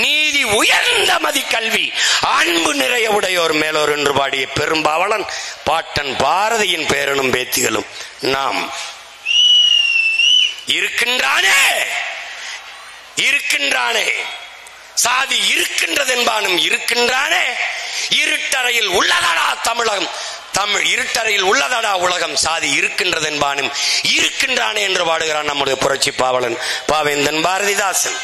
C: நீதி உயர்ந்த மதி கல்வி அன்பு நிறைய உடையோர் மேலோர் என்று பாடிய பெரும்பாவளன் பாட்டன் பாரதியின் பேரனும் பேத்திகளும் நாம். இருக்கின்றானே சாதி இருக்கின்றது என்பானும் இருக்கின்றானே. இருட்டறையில் உள்ளதடா தமிழகம், இருட்டறையில் உள்ளதடா உலகம், சாதி இருக்கின்றது என்பானும் இருக்கின்றானே என்று பாடுகிறான் நம்முடைய புரட்சி பாவலன் பாவேந்தன் பாரதிதாசன்.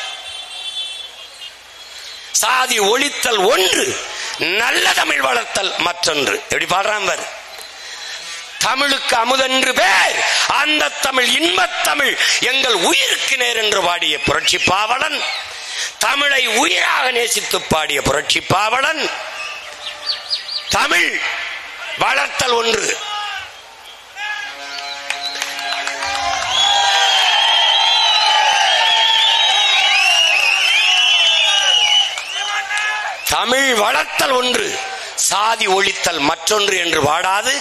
C: சாதி ஒழித்தல் ஒன்று, நல்ல தமிழ் வளர்த்தல் மற்றொன்று. எப்படி பாடுறான் பாரு. தமிழுக்கு அமுதென்று பேர், அந்த தமிழ் இன்பத் தமிழ் எங்கள் உயிருக்கு நேர் என்று பாடிய புரட்சி பாவலன், தமிழை உயிராக நேசித்து பாடிய புரட்சி பாவலன். தமிழ் வளர்த்தல் ஒன்று, தமிழ் வளர்த்தல் ஒன்று, சாதி ஒழித்தல் மற்றொன்று என்று பாடாது,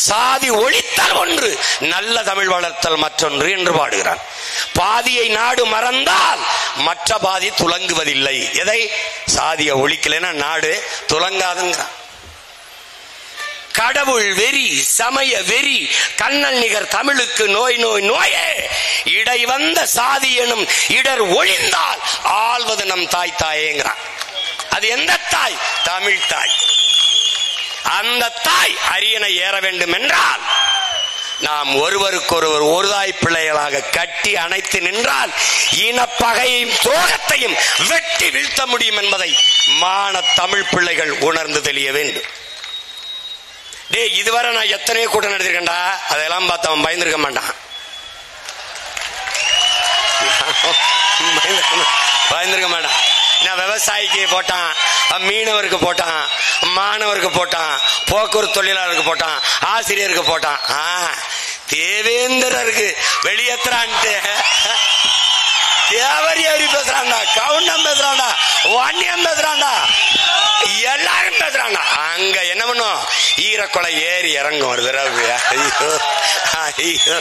C: சாதி ஒழித்தல் ஒன்று, நல்ல தமிழ் வளர்த்தல் மற்றொன்று என்று பாடுகிறான். பாதியை நாடு மறந்தால் மற்ற பாதி துலங்குவதில்லை. எதை? சாதியை ஒழிக்கலைன்னா நாடு துலங்காதுங்கிறான். கடவுள் வெறி, சமய வெறி, கண்ணல் நிகர் தமிழுக்கு நோய் நோய் நோயே, இடை வந்த சாதி எனும் இடர் ஒழிந்தால் ஆள்வது நம் தாய் தாயேங்கிறான். அது எந்த தாய்? தமிழ் தாய். அந்த தாய் அரியணை ஏற வேண்டும் என்றால் நாம் ஒருவருக்கொருவர் ஒரு தாய் பிள்ளைகளாக கட்டி அணைத்து நின்றால் இனப்பகையையும் துரோகத்தையும் வெட்டி வீழ்த்த முடியும் என்பதை மான தமிழ் பிள்ளைகள் உணர்ந்து தெளிய வேண்டும். இதுவரை நான் எத்தனையோ கூட்டம் நடத்திருக்கேன்டா, அதெல்லாம் பார்த்து அவன் பயந்துருக்க மாட்டான். பயந்துருக்க மாட்டான். நான் விவசாயிக்கு போட்டான், மீனவருக்கு போட்டான், மாணவருக்கு போட்டான், போக்குவரத்து தொழிலாளருக்கு போட்டான், ஆசிரியருக்கு போட்டான். தேவேந்திரருக்கு வெளியேற்றான்ட்டு தேவரி பேசுறான்டா, கவுண்டம் பேசுறான்டா, வன்னியம் பேசுறான்டா, எல்லாரும் பேசுறான்டா. அங்க என்ன பண்ணும், ஈரக்குலை ஏறி இறங்கும் ஒரு தடவை. ஐயோ ஐயோ,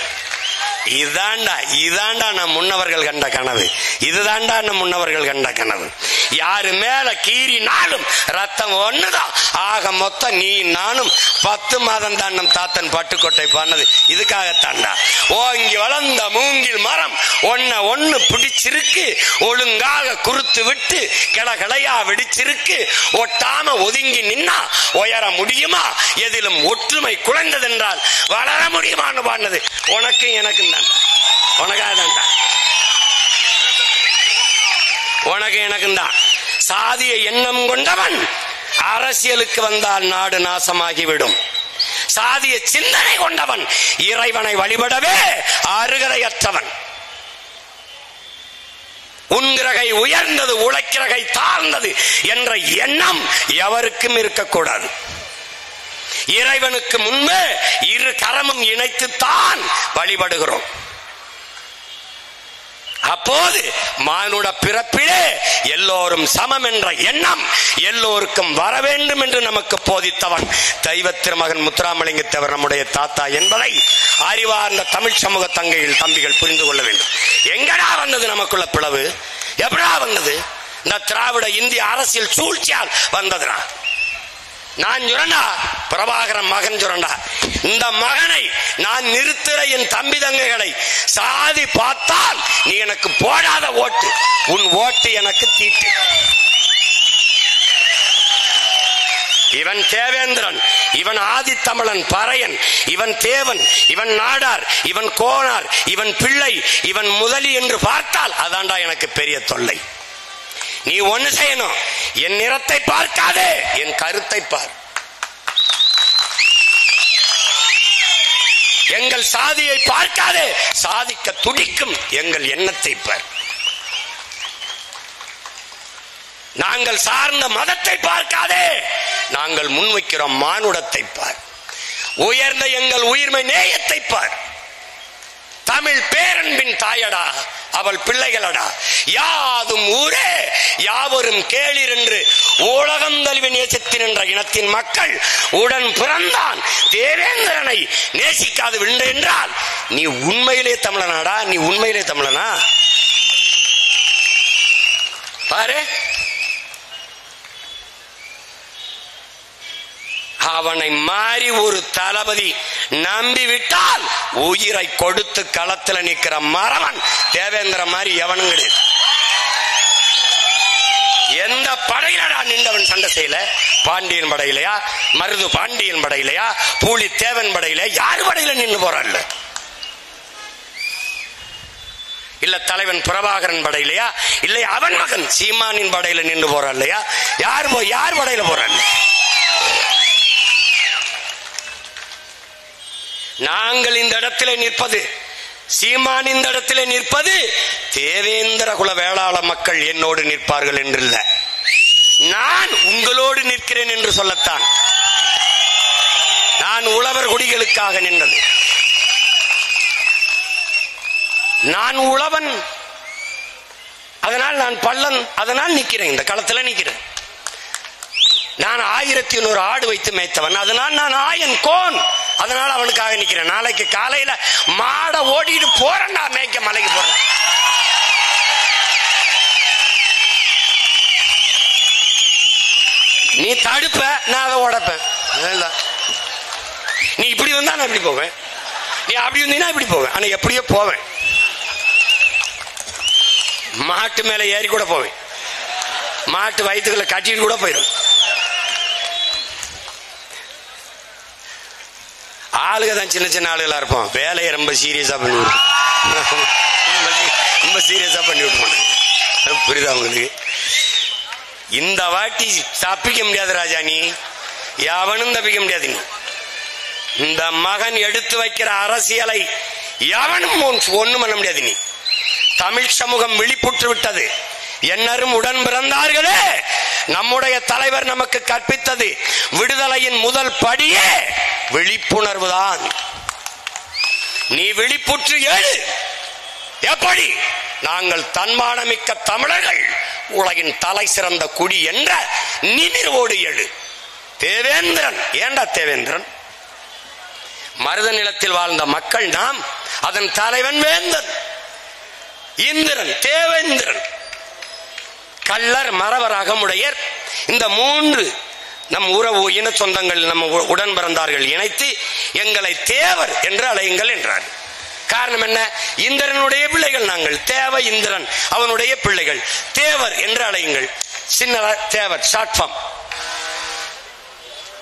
C: இதாண்டா நம் முன்னவர்கள் கண்ட கனவு. இதுதாண்டா நம் முன்னவர்கள் கண்ட கனவு. யாரு மேல கீறினாலும் ரத்தம் ஒண்ணுதான். ஆக மொத்தம் நீ நானும் 10 மாதம் தான் நம் தாத்தன் பட்டுக்கோட்டை பண்ணது இதுக்காகத்தாண்டா. ஓங்கி வளர்ந்த மூங்கில் மரம் ஒன்னு பிடிச்சிருக்கு, ஒழுங்காக குறுத்து விட்டு கிளையா வெடிச்சிருக்கு. ஒட்டாம ஒதுங்கி நின்னா உயர முடியுமா? எதிலும் ஒற்றுமை குறைந்ததென்றால் வளர முடியுமான்னு பாடினது உனக்கு எனக்கு தாண்டா. உனக்காக தாண்டா, உனக்கு எனக்கும் தான். சாதிய எண்ணம் கொண்டவன் அரசியலுக்கு வந்தால் நாடு நாசமாகிவிடும். சாதிய சிந்தனை கொண்டவன் இறைவனை வழிபடவே அருகதையற்றவன். உன்கிரகை உயர்ந்தது, உழைக்கிறகை தாழ்ந்தது என்ற எண்ணம் எவருக்கும் இருக்கக்கூடாது. இறைவனுக்கு முன்பு இரு கரமும் இணைத்துத்தான் வழிபடுகிறோம். அப்போது மானுட பிறப்பிலே எல்லோரும் சமம் என்ற எண்ணம் எல்லோருக்கும் வர வேண்டும் என்று நமக்கு போதித்தவன் தெய்வ திருமகன் முத்துராமலிங்க தேவர் நம்முடைய தாத்தா என்பதை அறிவார்ந்த தமிழ் சமூக தங்கைகள் தம்பிகள் புரிந்து கொள்ள வேண்டும். எங்கடா வந்தது நமக்குள்ள பிளவு? எப்படா வந்தது? இந்த திராவிட இந்திய அரசியல் சூழ்ச்சியால் வந்ததுடா. நான் சுரண்டா, பிரபாகரன் மகன் சுரண்டா. இந்த மகனை நான் நிறுத்துற என் தம்பி தங்கைகளை சாதி பார்த்தால் நீ எனக்கு போடாத ஓட்டு, உன் ஓட்டு எனக்கு தீட்டு. இவன் தேவேந்திரன், இவன் ஆதித்தமிழன் பறையன், இவன் தேவன், இவன் நாடார், இவன் கோனார், இவன் பிள்ளை, இவன் முதலி என்று பார்த்தால் அதாண்டா எனக்கு பெரிய தொல்லை. நீ ஒண்ணு செய்யணும், என் நிறத்தை பார்க்காதே, என் கருத்தை பார். எங்கள் சாதியை பார்க்காதே, சாதிக்க துடிக்கும் எங்கள் எண்ணத்தை பார். நாங்கள் சார்ந்த மதத்தை பார்க்காதே, நாங்கள் முன்வைக்கிற மானுடத்தை பார். உயர்ந்த எங்கள் உயிர்மை நேயத்தை பார். தமிழ் பேரன்பின் தாயடா, அவள் பிள்ளைகளடா. யாதும் ஊரே யாவரும் கேளீர் என்று உலகம் தழுவி நேசித்தின் என்ற இனத்தின் மக்கள் உடன் பிறந்தான் தேவேந்திரனை நேசிக்காது விழுந்த என்றால் நீ உண்மையிலே தமிழனாடா? நீ உண்மையிலே தமிழனா? பாரு, அவனை மாறி ஒரு தளபதி நம்பிவிட்டால் உயிரை கொடுத்து களத்தில் நிற்கிற மரவன் தேவேந்திர மாதிரி எவனும் கிடையாது. எந்த படையிலடா நின்றவன் சண்டை செய்யல? பாண்டியன் படையிலையா, மருது பாண்டியன் படையிலையா, பூலி தேவன் படையில, யாரு படையில நின்று போறான்? இல்ல தலைவன் பிரபாகரன் படையிலையா, இல்லை அவன் மகன் சீமானின் படையில நின்று போறான் இல்லையா? யார் படையில போறான்? நாங்கள் இந்த இடத்திலே நிற்பது, சீமான் இந்த இடத்திலே நிற்பது தேவேந்திர குல வேளாள மக்கள் என்னோடு நிற்பார்கள் என்றில்ல, நான் உங்களோடு நிற்கிறேன் என்று சொல்லத்தான். நான் உழவர் குடிகளுக்காக நின்றது. நான் உழவன், அதனால் நான் பள்ளன், அதனால் நிற்கிறேன், இந்த களத்தில் நிற்கிறேன். நான் 1100 ஆடு வைத்து மேய்த்தவன், அதனால் நான் ஆயன் கோன், அதனால அவனுக்காக நிக்கிறேன். நாளைக்கு காலையில மாட ஓடிட்டு போறேன்டா, மேய்க்க மலைக்கு போறேன். நீ தடுப்ப, நான் அதை உடைப்பேன். நீ இப்படி வந்தா நான் இப்படி போவேன், நீ அப்படி வந்தீங்கன்னா இப்படி போவேன். ஆனா எப்படியோ போவேன். மாட்டு மேல ஏறி கூட போவேன், மாட்டு வயிற்றுக்குள்ள கட்டிட்டு கூட போயிடும். ஆளுக தான் சின்ன சின்ன ஆளுகளா இருப்போம், வேலையை ரொம்ப சீரியஸா பண்ணி விடுவோம். ரொம்ப சீரியஸா பண்ணி விட்டுருவோம். புரியுதா உங்களுக்கு? இந்த வாட்டி தப்பிக்க முடியாது ராஜா, நீ எவனும் தப்பிக்க முடியாது. நீ இந்த மகன் எடுத்து வைக்கிற அரசியலை எவனும் ஒண்ணும் பண்ண முடியாது. நீ தமிழ் சமூகம் விழிப்புற்று விட்டது. என்னரும் உடன் பிறந்தார்களே, நம்முடைய தலைவர் நமக்கு கற்பித்தது விடுதலையின் முதல் படியே விழிப்புணர்வு தான். நீ விழிப்புற்று எழு. எப்படி? நாங்கள் தன்மானமிக்க தமிழர்கள், உலகின் தலை சிறந்த குடி என்ற நிமிர்வோடு எழு. தேவேந்திரன், ஏண்டா தேவேந்திரன்? மருத நிலத்தில் வாழ்ந்த மக்கள் நாம், அதன் தலைவன் வேந்தன், இந்திரன், தேவேந்திரன். கள்ளர், மறவர், அகமுடையர், இந்த 3 நம் உறவு இன சொந்தங்கள், நம்ம உடன் பிறந்தார்கள் இணைத்து எங்களை தேவர் என்று அழையுங்கள் என்றார். காரணம் என்ன? இந்திரனுடைய பிள்ளைகள் நாங்கள், தேவ இந்திரன் அவனுடைய பிள்ளைகள், தேவர் என்று அழையுங்கள். சின்ன தேவர், ஷார்ட் ஃபார்ம்.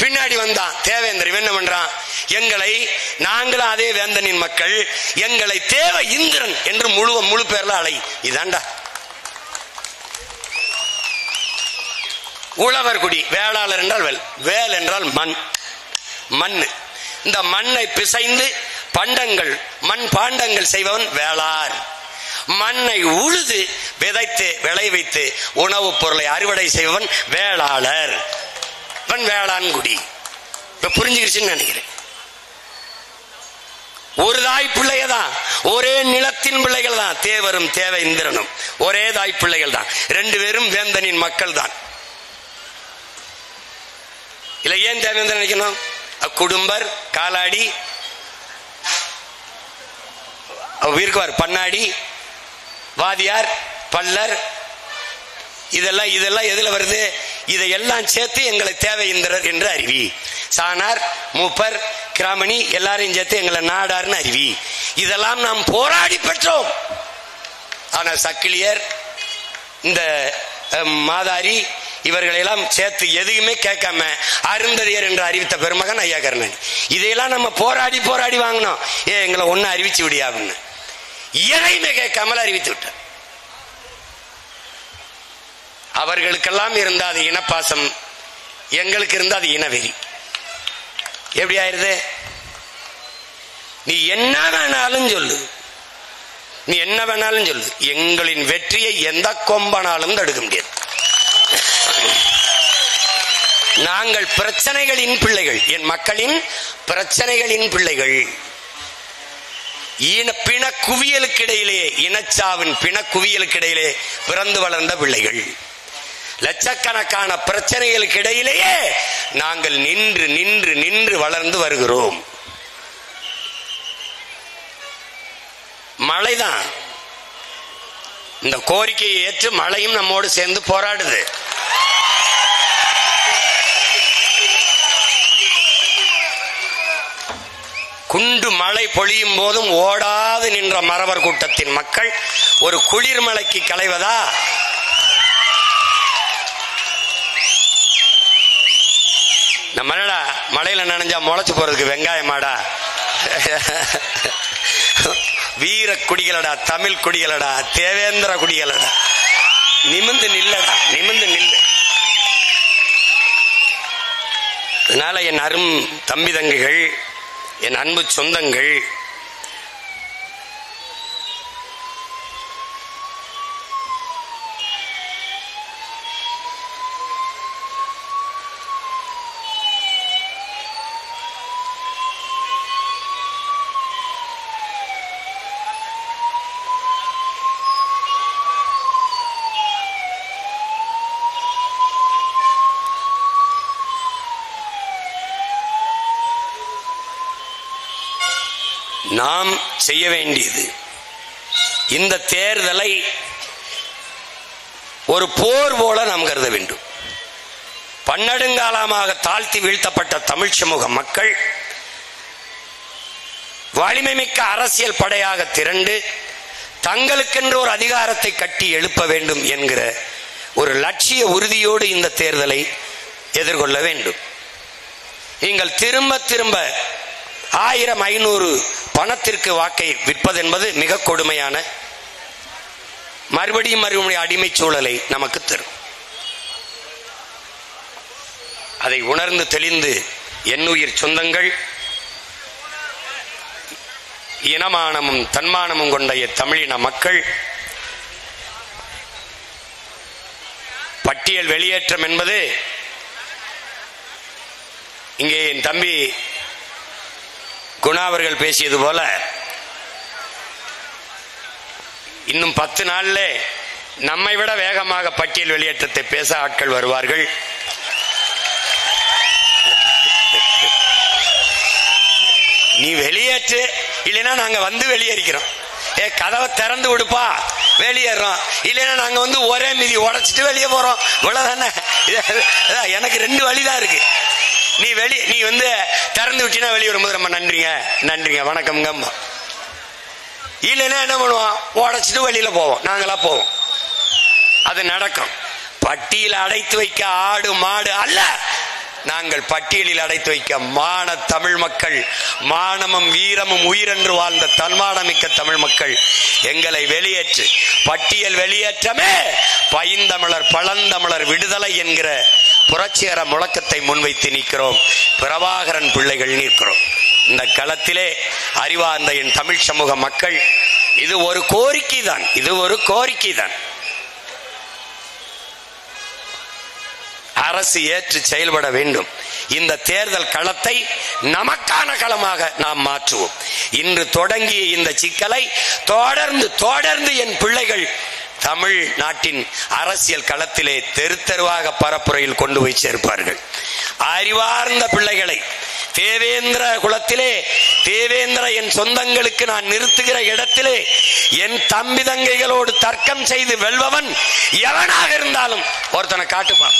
C: பின்னாடி வந்தான் தேவேந்திரன், என்ன பண்றான்? எங்களை, நாங்களும் அதே வேந்தனின் மக்கள், எங்களை தேவ இந்திரன் என்று முழு பேர்ல அழை. இதாண்டா உழவர் குடி. வேளாளர் என்றால் வேல், வேல் என்றால் மண், மண்ணு. இந்த மண்ணை பிசைந்து பண்டங்கள், மண் பாண்டங்கள் செய்பவன் வேளார். மண்ணை உழுது விதைத்து விளைவித்து உணவுப் பொருளை அறுவடை செய்பவன் வேளாளர். வேளாண் குடி. இப்ப புரிஞ்சுக்கிடுச்சுன்னு நினைக்கிறேன். ஒரு தாய் பிள்ளையதான், ஒரே நிலத்தின் பிள்ளைகள் தான். தேவரும் தேவ இந்திரனும் ஒரே தாய் பிள்ளைகள் தான். 2 பேரும் வேந்தனின் மக்கள் தான். இல்ல ஏன் தேவேந்திரன் நினைக்கணும்? குடும்பர், காலாடி, வீர்க்குவார், பண்ணாடி, வாதியார், பல்லர், இதெல்லாம் எதுல வருது? இதையெல்லாம் சேர்த்து எங்களை தேவை இந்திரர் என்று அறிவி. சானார், மூப்பர், கிராமணி எல்லாரையும் சேர்த்து எங்களை நாடார்னு அறிவி. இதெல்லாம் நாம் போராடி பெற்றோம். ஆனா சக்கிலியர், இந்த மாதாரி, இவர்களெல்லாம் சேர்த்து எதுவுமே கேட்காம அருந்ததியர் என்று அறிவித்த பெருமகன் ஐயா கருணாநிதி. இதையெல்லாம் நம்ம போராடி வாங்கினோம். எங்களை ஒன்னு அறிவிச்சு விடியான்னு எதையுமே கேட்காமல் அறிவித்து விட்டார். அவர்களுக்கெல்லாம் இருந்த அது இனப்பாசம், எங்களுக்கு இருந்த அது இனவெறி. எப்படி ஆயிருது? நீ என்ன வேணாலும் சொல்லு, நீ என்ன வேணாலும் சொல்லு, எங்களின் வெற்றியை எந்த கொம்பனாலும் தடுக்க முடியாது. நாங்கள் பிரச்சனைகளின் பிள்ளைகள், என் மக்களின் பிரச்சனைகளின் பிள்ளைகள். பிண குவியலுக்கிடையிலே, இனச்சாவின் பிண குவியலுக்கிடையிலே பிறந்து வளர்ந்த பிள்ளைகள். லட்சக்கணக்கான பிரச்சனைகளுக்கு இடையிலேயே நாங்கள் நின்று நின்று நின்று வளர்ந்து வருகிறோம். மழைதான் இந்த கோரிக்கையை ஏற்று மழையும் நம்மோடு சேர்ந்து போராடுது. குண்டு மழை பொழியும் போதும் ஓடாது நின்ற மறவர் கூட்டத்தின் மக்கள் ஒரு குளிர் மலைக்கு களைவதா? நம்மளடா மழையில நனைஞ்சா முளைச்சு போறதுக்கு வெங்காயமாடா? வீர குடிகளடா, தமிழ் குடிகளடா, தேவேந்திர குடிகளடா. நிமிந்து நில்லடா, நிமிந்து நில்லு. அதனால என் அரும் தம்பி தங்கைகள், என் அன்பு சொந்தங்கள், நாம் செய்ய வேண்டியது இந்த தேர்தலை ஒரு போர் போல நாம் கருத வேண்டும். பன்னெடுங்காலமாக தாழ்த்தி வீழ்த்தப்பட்ட தமிழ் சமூக மக்கள் வலிமை மிக்க அரசியல் படையாக திரண்டு தங்களுக்கென்று ஒரு அதிகாரத்தை கட்டி எழுப்ப வேண்டும் என்கிற ஒரு லட்சிய உறுதியோடு இந்த தேர்தலை எதிர்கொள்ள வேண்டும். நீங்கள் திரும்ப திரும்ப 1000, 500 பணத்திற்கு வாக்கை விற்பது என்பது மிக கொடுமையான, மறுபடியும் அடிமை சூழலை நமக்கு தரும். அதை உணர்ந்து தெளிந்து என்னுயிர் சொந்தங்கள், இனமானமும் தன்மானமும் கொண்ட தமிழின மக்கள் பட்டியல் வெளியேற்றம் என்பது இங்கே என் தம்பி குணா அவர்கள் பேசியது போல இன்னும் 10 நாள்ல நம்மை விட வேகமாக பட்டியல் வெளியேற்றத்தை பேச ஆட்கள் வருவார்கள். நீ வெளியேற்று, இல்லைன்னா நாங்க வந்து வெளியேறிக்கிறோம். கதவை திறந்து விடுப்பா, வெளியேறோம். இல்லைன்னா நாங்க வந்து ஒரே மீதி உடைச்சிட்டு வெளியே போறோம். இவ்வளவுதானே. எனக்கு 2 வழிதான் இருக்கு. நீ வந்து திறந்து விட்டீங்கன்னா வெளியே வரும்போது ரொம்ப நன்றிங்க வணக்கம்ங்க. இல்லைன்னா என்ன பண்ணுவோம், உடைச்சிட்டு வெளியில போவோம், நாங்களா போவோம். அது நடக்கும். பட்டியல் அடைத்து வைக்க ஆடு மாடு அல்ல, நாங்கள் பட்டியலில் அடைத்து வைக்க மான தமிழ் மக்கள், மானமும் வீரமும் உயிரென்று வாழ்ந்த தன்மானமிக்க தமிழ் மக்கள். எங்களை வெளியேற்று. பட்டியல் வெளியேற்றமே பைந்தமிழர் பழந்தமிழர் விடுதலை என்கிற புரட்சிகர முழக்கத்தை முன்வைத்து நிற்கிறோம். பிரபாகரன் பிள்ளைகள் நிற்கிறோம். இந்த களத்திலே அறிவார்ந்த என் தமிழ் சமூக மக்கள், இது ஒரு கோரிக்கை தான். அரசு ஏற்று செயல்பட வேண்டும். இந்த தேர்தல் களத்தை நமக்கான களமாக நாம் மாற்றுவோம். இன்று தொடங்கிய இந்த சிக்கலை தொடர்ந்து என் பிள்ளைகள் தமிழ் நாட்டின் அரசியல் களத்திலே தெருவாக பரப்புரையில் கொண்டு போய் சேர்ப்பார்கள். அறிவார்ந்த பிள்ளைகளை தேவேந்திர குலத்திலே, தேவேந்திர என் சொந்தங்களுக்கு நான் நிறுத்துகிற இடத்திலே என் தம்பி தங்கைகளோடு தர்க்கம் செய்து வெல்பவன் எவனாக இருந்தாலும் ஒருத்தனை காட்டுப்பான்.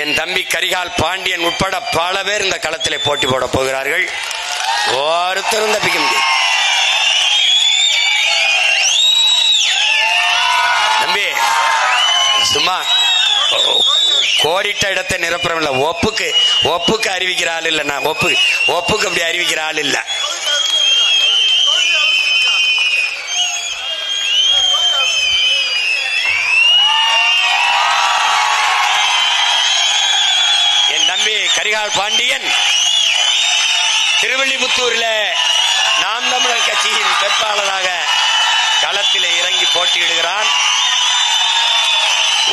C: என் தம்பி கரிகால் பாண்டியன் உட்பட பல பேர் இந்த களத்திலே போட்டி போட போகிறார்கள். ஒருத்தரும் தப்பிக்க முடியாது. தம்பி சும்மா கோடிட்ட இடத்தை நிரப்புறம் இல்ல, ஒப்புக்கு அறிவிக்கிற ஆள் இல்ல. நான் ஒப்புக்கு அப்படி அறிவிக்கிற ஆள் இல்ல. என் தம்பி கரிகால் பாண்டியன் திருவள்ளிபுத்தூரில் நாம் தமிழர் கட்சியின் வேட்பாளராக களத்திலே இறங்கி போட்டியிடுகிறான்.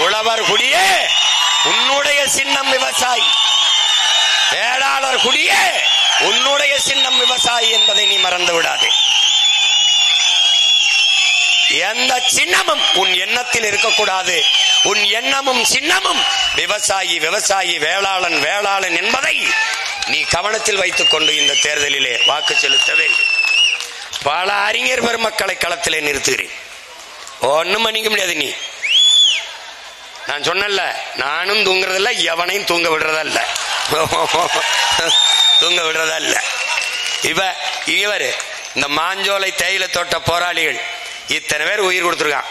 C: உழவர் குடியே உன்னுடைய சின்னம் விவசாயி, வேளாளர் குடியே உன்னுடைய சின்னம் விவசாயி என்பதை நீ மறந்து விடாதே. எந்த சின்னமும் உன் எண்ணத்தில் இருக்கக்கூடாது. உன் எண்ணமும் சின்னமும் விவசாயி விவசாயி, வேளாளன் வேளாளன் என்பதை நீ கவனத்தில் வைத்துக் கொண்டு இந்த தேர்தலிலே வாக்கு செலுத்த வேண்டும். பல அறிஞர் பெருமக்களை களத்திலே நிறுத்துகிறேன். ஒன்னும் பண்ணிக்க முடியாது. நீ நான் சொன்னல, நானும் தூங்குறதில்ல, எவனையும் தூங்க விடுறதல்ல. இவர் இந்த மாஞ்சோலை தேயிலை தோட்ட போராளிகள் இத்தனை பேர் உயிர் கொடுத்துருக்கான்.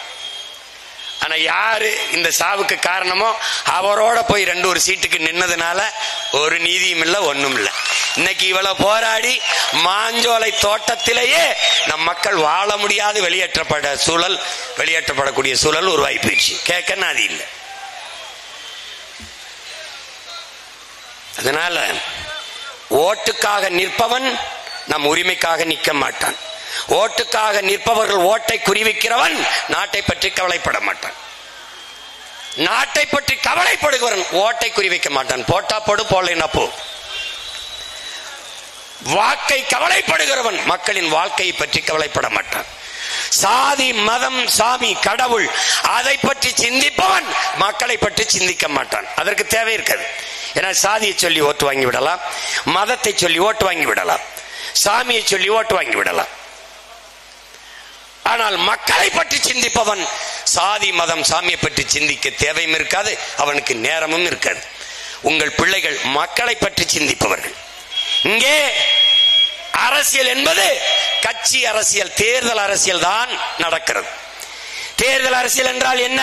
C: ஆனா யாரு இந்த சாவுக்கு காரணமோ அவரோட போய் 2 சீட்டுக்கு நின்னதுனால ஒரு நீதியும் இல்லை, ஒண்ணும் இல்லை. இன்னைக்கு இவ்வளவு போராடி மாஞ்சோலை தோட்டத்திலேயே நம் மக்கள் வாழ முடியாது வெளியேற்றப்படக்கூடிய சூழல் உருவாகி போயிடுச்சு. கேட்க நாதி இல்லை. அதனால ஓட்டுக்காக நிற்பவன் நம் உரிமைக்காக நிற்க மாட்டான். ஓட்டுக்காக நிற்பவர்கள் ஓட்டை குறிவிக்கிறவன் நாட்டை பற்றி கவலைப்பட மாட்டான். நாட்டை பற்றி கவலைப்படுகிறவன் ஓட்டை குறிவிக்க மாட்டான். போட்டா போடு, போடலைன்னா போ. வாக்கை கவலைப்படுகிறவன் மக்களின் வாழ்க்கையை பற்றி கவலைப்பட மாட்டான். சாதி மதம் சாமி கடவுள் அதை பற்றி சிந்திப்பவன் மக்களை பற்றி சிந்திக்க மாட்டான். அதற்கு தேவை இருக்காது. ஏன்னா சாதியை சொல்லி ஓட்டு வாங்கி விடலாம், மதத்தை சொல்லி ஓட்டு வாங்கி விடலாம், சாமியை சொல்லி ஓட்டு வாங்கி விடலாம். ஆனால் மக்களை பற்றி சிந்திப்பவன் சாதி மதம் சாமியை பற்றி சிந்திக்க தேவையும் இருக்காது, அவனுக்கு நேரமும் இருக்காது. உங்கள் பிள்ளைகள் மக்களை பற்றி சிந்திப்பவர்கள். இங்கே அரசியல் என்பது கட்சி அரசியல், தேர்தல் அரசியல் தான் நடக்கிறது. தேர்தல் அரசியல் என்றால் என்ன?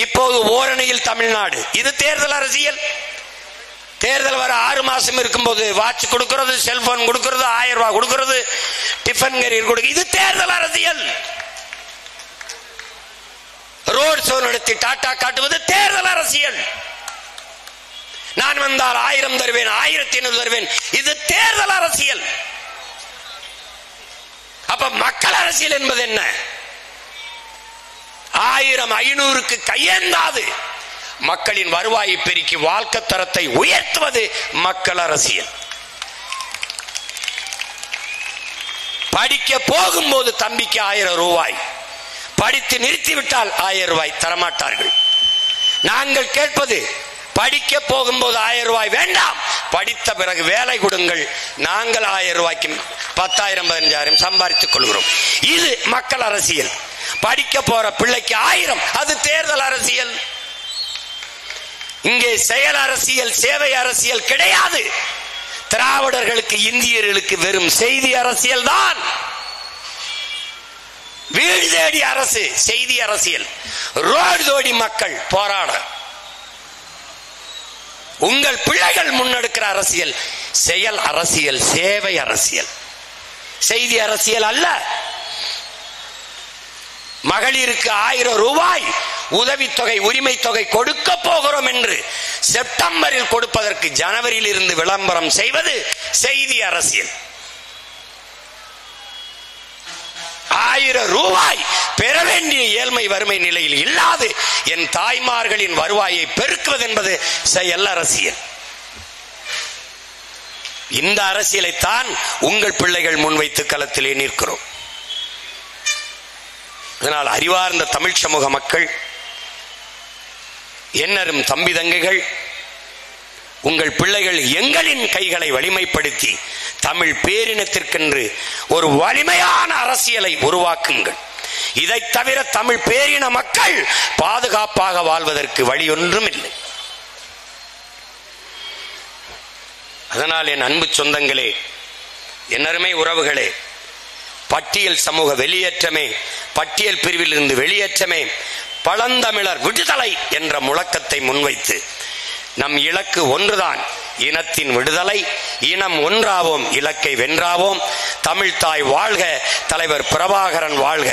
C: இப்போது ஓரணியில் தமிழ்நாடு, இது தேர்தல் அரசியல். தேர்தல் வர 6 மாசம் இருக்கும்போது வாட்ச் கொடுக்கிறது, செல்போன் கொடுக்கிறது, 1000 ரூபாய் கொடுக்கிறது, டிஃபன் கேரியர் கொடுக்கிறது, இது தேர்தல் அரசியல். ரோட் ஷோ நடத்தி டாட்டா காட்டுவது தேர்தல் அரசியல். நான் வந்தால் 1000 தருவேன், 1500 தருவேன், இது தேர்தல் அரசியல். அப்ப மக்கள் அரசியல் என்பது என்ன? 1000 500க்கு கையேந்தாது மக்களின் வருவாயை பெருக்கி வாழ்க்கை தரத்தை உயர்த்துவது மக்கள் அரசியல். படிக்க போகும்போது தம்பிக்கு 1000 ரூபாய், படித்து நிறுத்திவிட்டால் 1000 ரூபாய் தரமாட்டார்கள். நாங்கள் கேட்பது, படிக்க போகும்போது 1000 ரூபாய் வேண்டாம், படித்த பிறகு வேலை கொடுங்கள், நாங்கள் 1000 ரூபாய்க்கு 10,000 15,000 சம்பாதித்துக் கொள்கிறோம். இது மக்கள் அரசியல். படிக்க போற பிள்ளைக்கு 1000, அது தேர்தல் அரசியல். இங்கே செயல் அரசியல், சேவை அரசியல் கிடையாது. திராவிடர்களுக்கு இந்தியர்களுக்கு வெறும் செய்தி அரசியல் தான். வீடு தேடி அரசு செய்தி அரசியல், ரோடு தோடி மக்கள் போராட. உங்கள் பிள்ளைகள் முன்னெடுக்கிற அரசியல் செயல் அரசியல், சேவை அரசியல், செய்தி அரசியல் அல்ல. மகளிருக்கு 1000 ரூபாய் உதவித்தொகை உரிமை தொகை கொடுக்க போகிறோம் என்று செப்டம்பரில் கொடுப்பதற்கு ஜனவரியில் இருந்து விளம்பரம் செய்வது செய்தி அரசியல். 1000 ரூபாய் பெற வேண்டிய ஏழ்மை வறுமை நிலையில் இல்லாது என் தாய்மார்களின் வருவாயை பெருக்குவது என்பது செயல் அரசியல். இந்த அரசியலைத்தான் உங்கள் பிள்ளைகள் முன்வைத்து களத்திலே நிற்கிறோம். அதனால் அறிவார்ந்த தமிழ் சமூக மக்கள், என்னரும் தம்பி தங்கைகள், உங்கள் பிள்ளைகள் எங்களின் கைகளை வலிமைப்படுத்தி தமிழ் பேரினத்திற்கென்று ஒரு வலிமையான அரசியலை உருவாக்குங்கள். இதை தவிர தமிழ் பேரின மக்கள் பாதுகாப்பாக வாழ்வதற்கு வழி ஒன்றும் இல்லை. அதனால் என் அன்பு சொந்தங்களே, என் அருமை உறவுகளே, பட்டியல் சமூக வெளியேற்றமே, பட்டியல் பிரிவில் இருந்து வெளியேற்றமே, பழந்தமிழர் விடுதலை என்ற முழக்கத்தை முன்வைத்து நம் இலக்கு ஒன்றுதான், இனத்தின் விடுதலை. இனம் ஒன்றாவோம், இலக்கை வென்றாவோம். தமிழ் தாய் வாழ்க, தலைவர் பிரபாகரன் வாழ்க.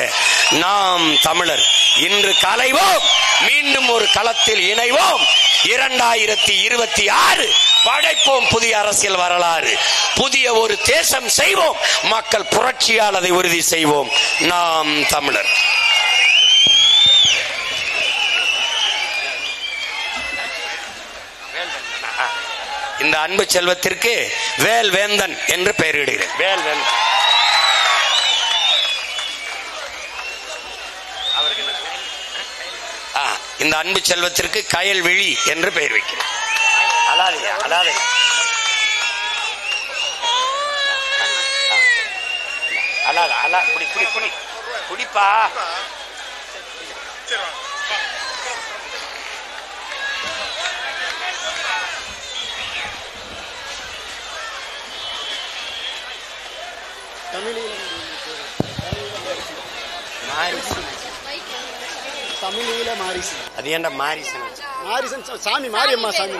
C: நாம் தமிழர் இன்று கலைவோம், மீண்டும் ஒரு களத்தில் இணைவோம். 2026 படைப்போம் புதிய அரசியல் வரலாறு, புதிய ஒரு தேசம் செய்வோம், மக்கள் புரட்சியால் அதை உறுதி செய்வோம். நாம் தமிழர். இந்த அன்பு செல்வத்திற்கு வேல் வேந்தன் என்று பெயரிடுகிறேன். வேல் வேந்தன். இந்த அன்பு செல்வத்திற்கு கயல்விழி என்று பெயர் வைக்கிறேன். குடிப்பா.
D: தமிழில மாரிசன்.
C: அது ஏன்டா மாரிசன்?
D: மாரிசன் சாமி, மாரியம்மா சாமி.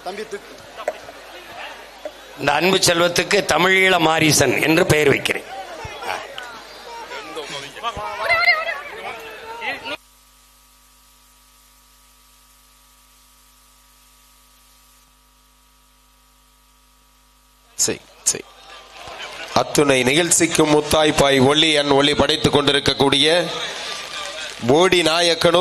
D: தம்பி
C: இந்த அன்பு செல்வத்துக்கு தமிழீழ மாரிசன் என்று பெயர் வைக்கிறேன்.
E: அத்துணை நிகழ்ச்சிக்கும் முத்தாய்ப்பாய் ஒளி படைத்துக் கொண்டிருக்கக்கூடிய போடி நாயக்கனூர்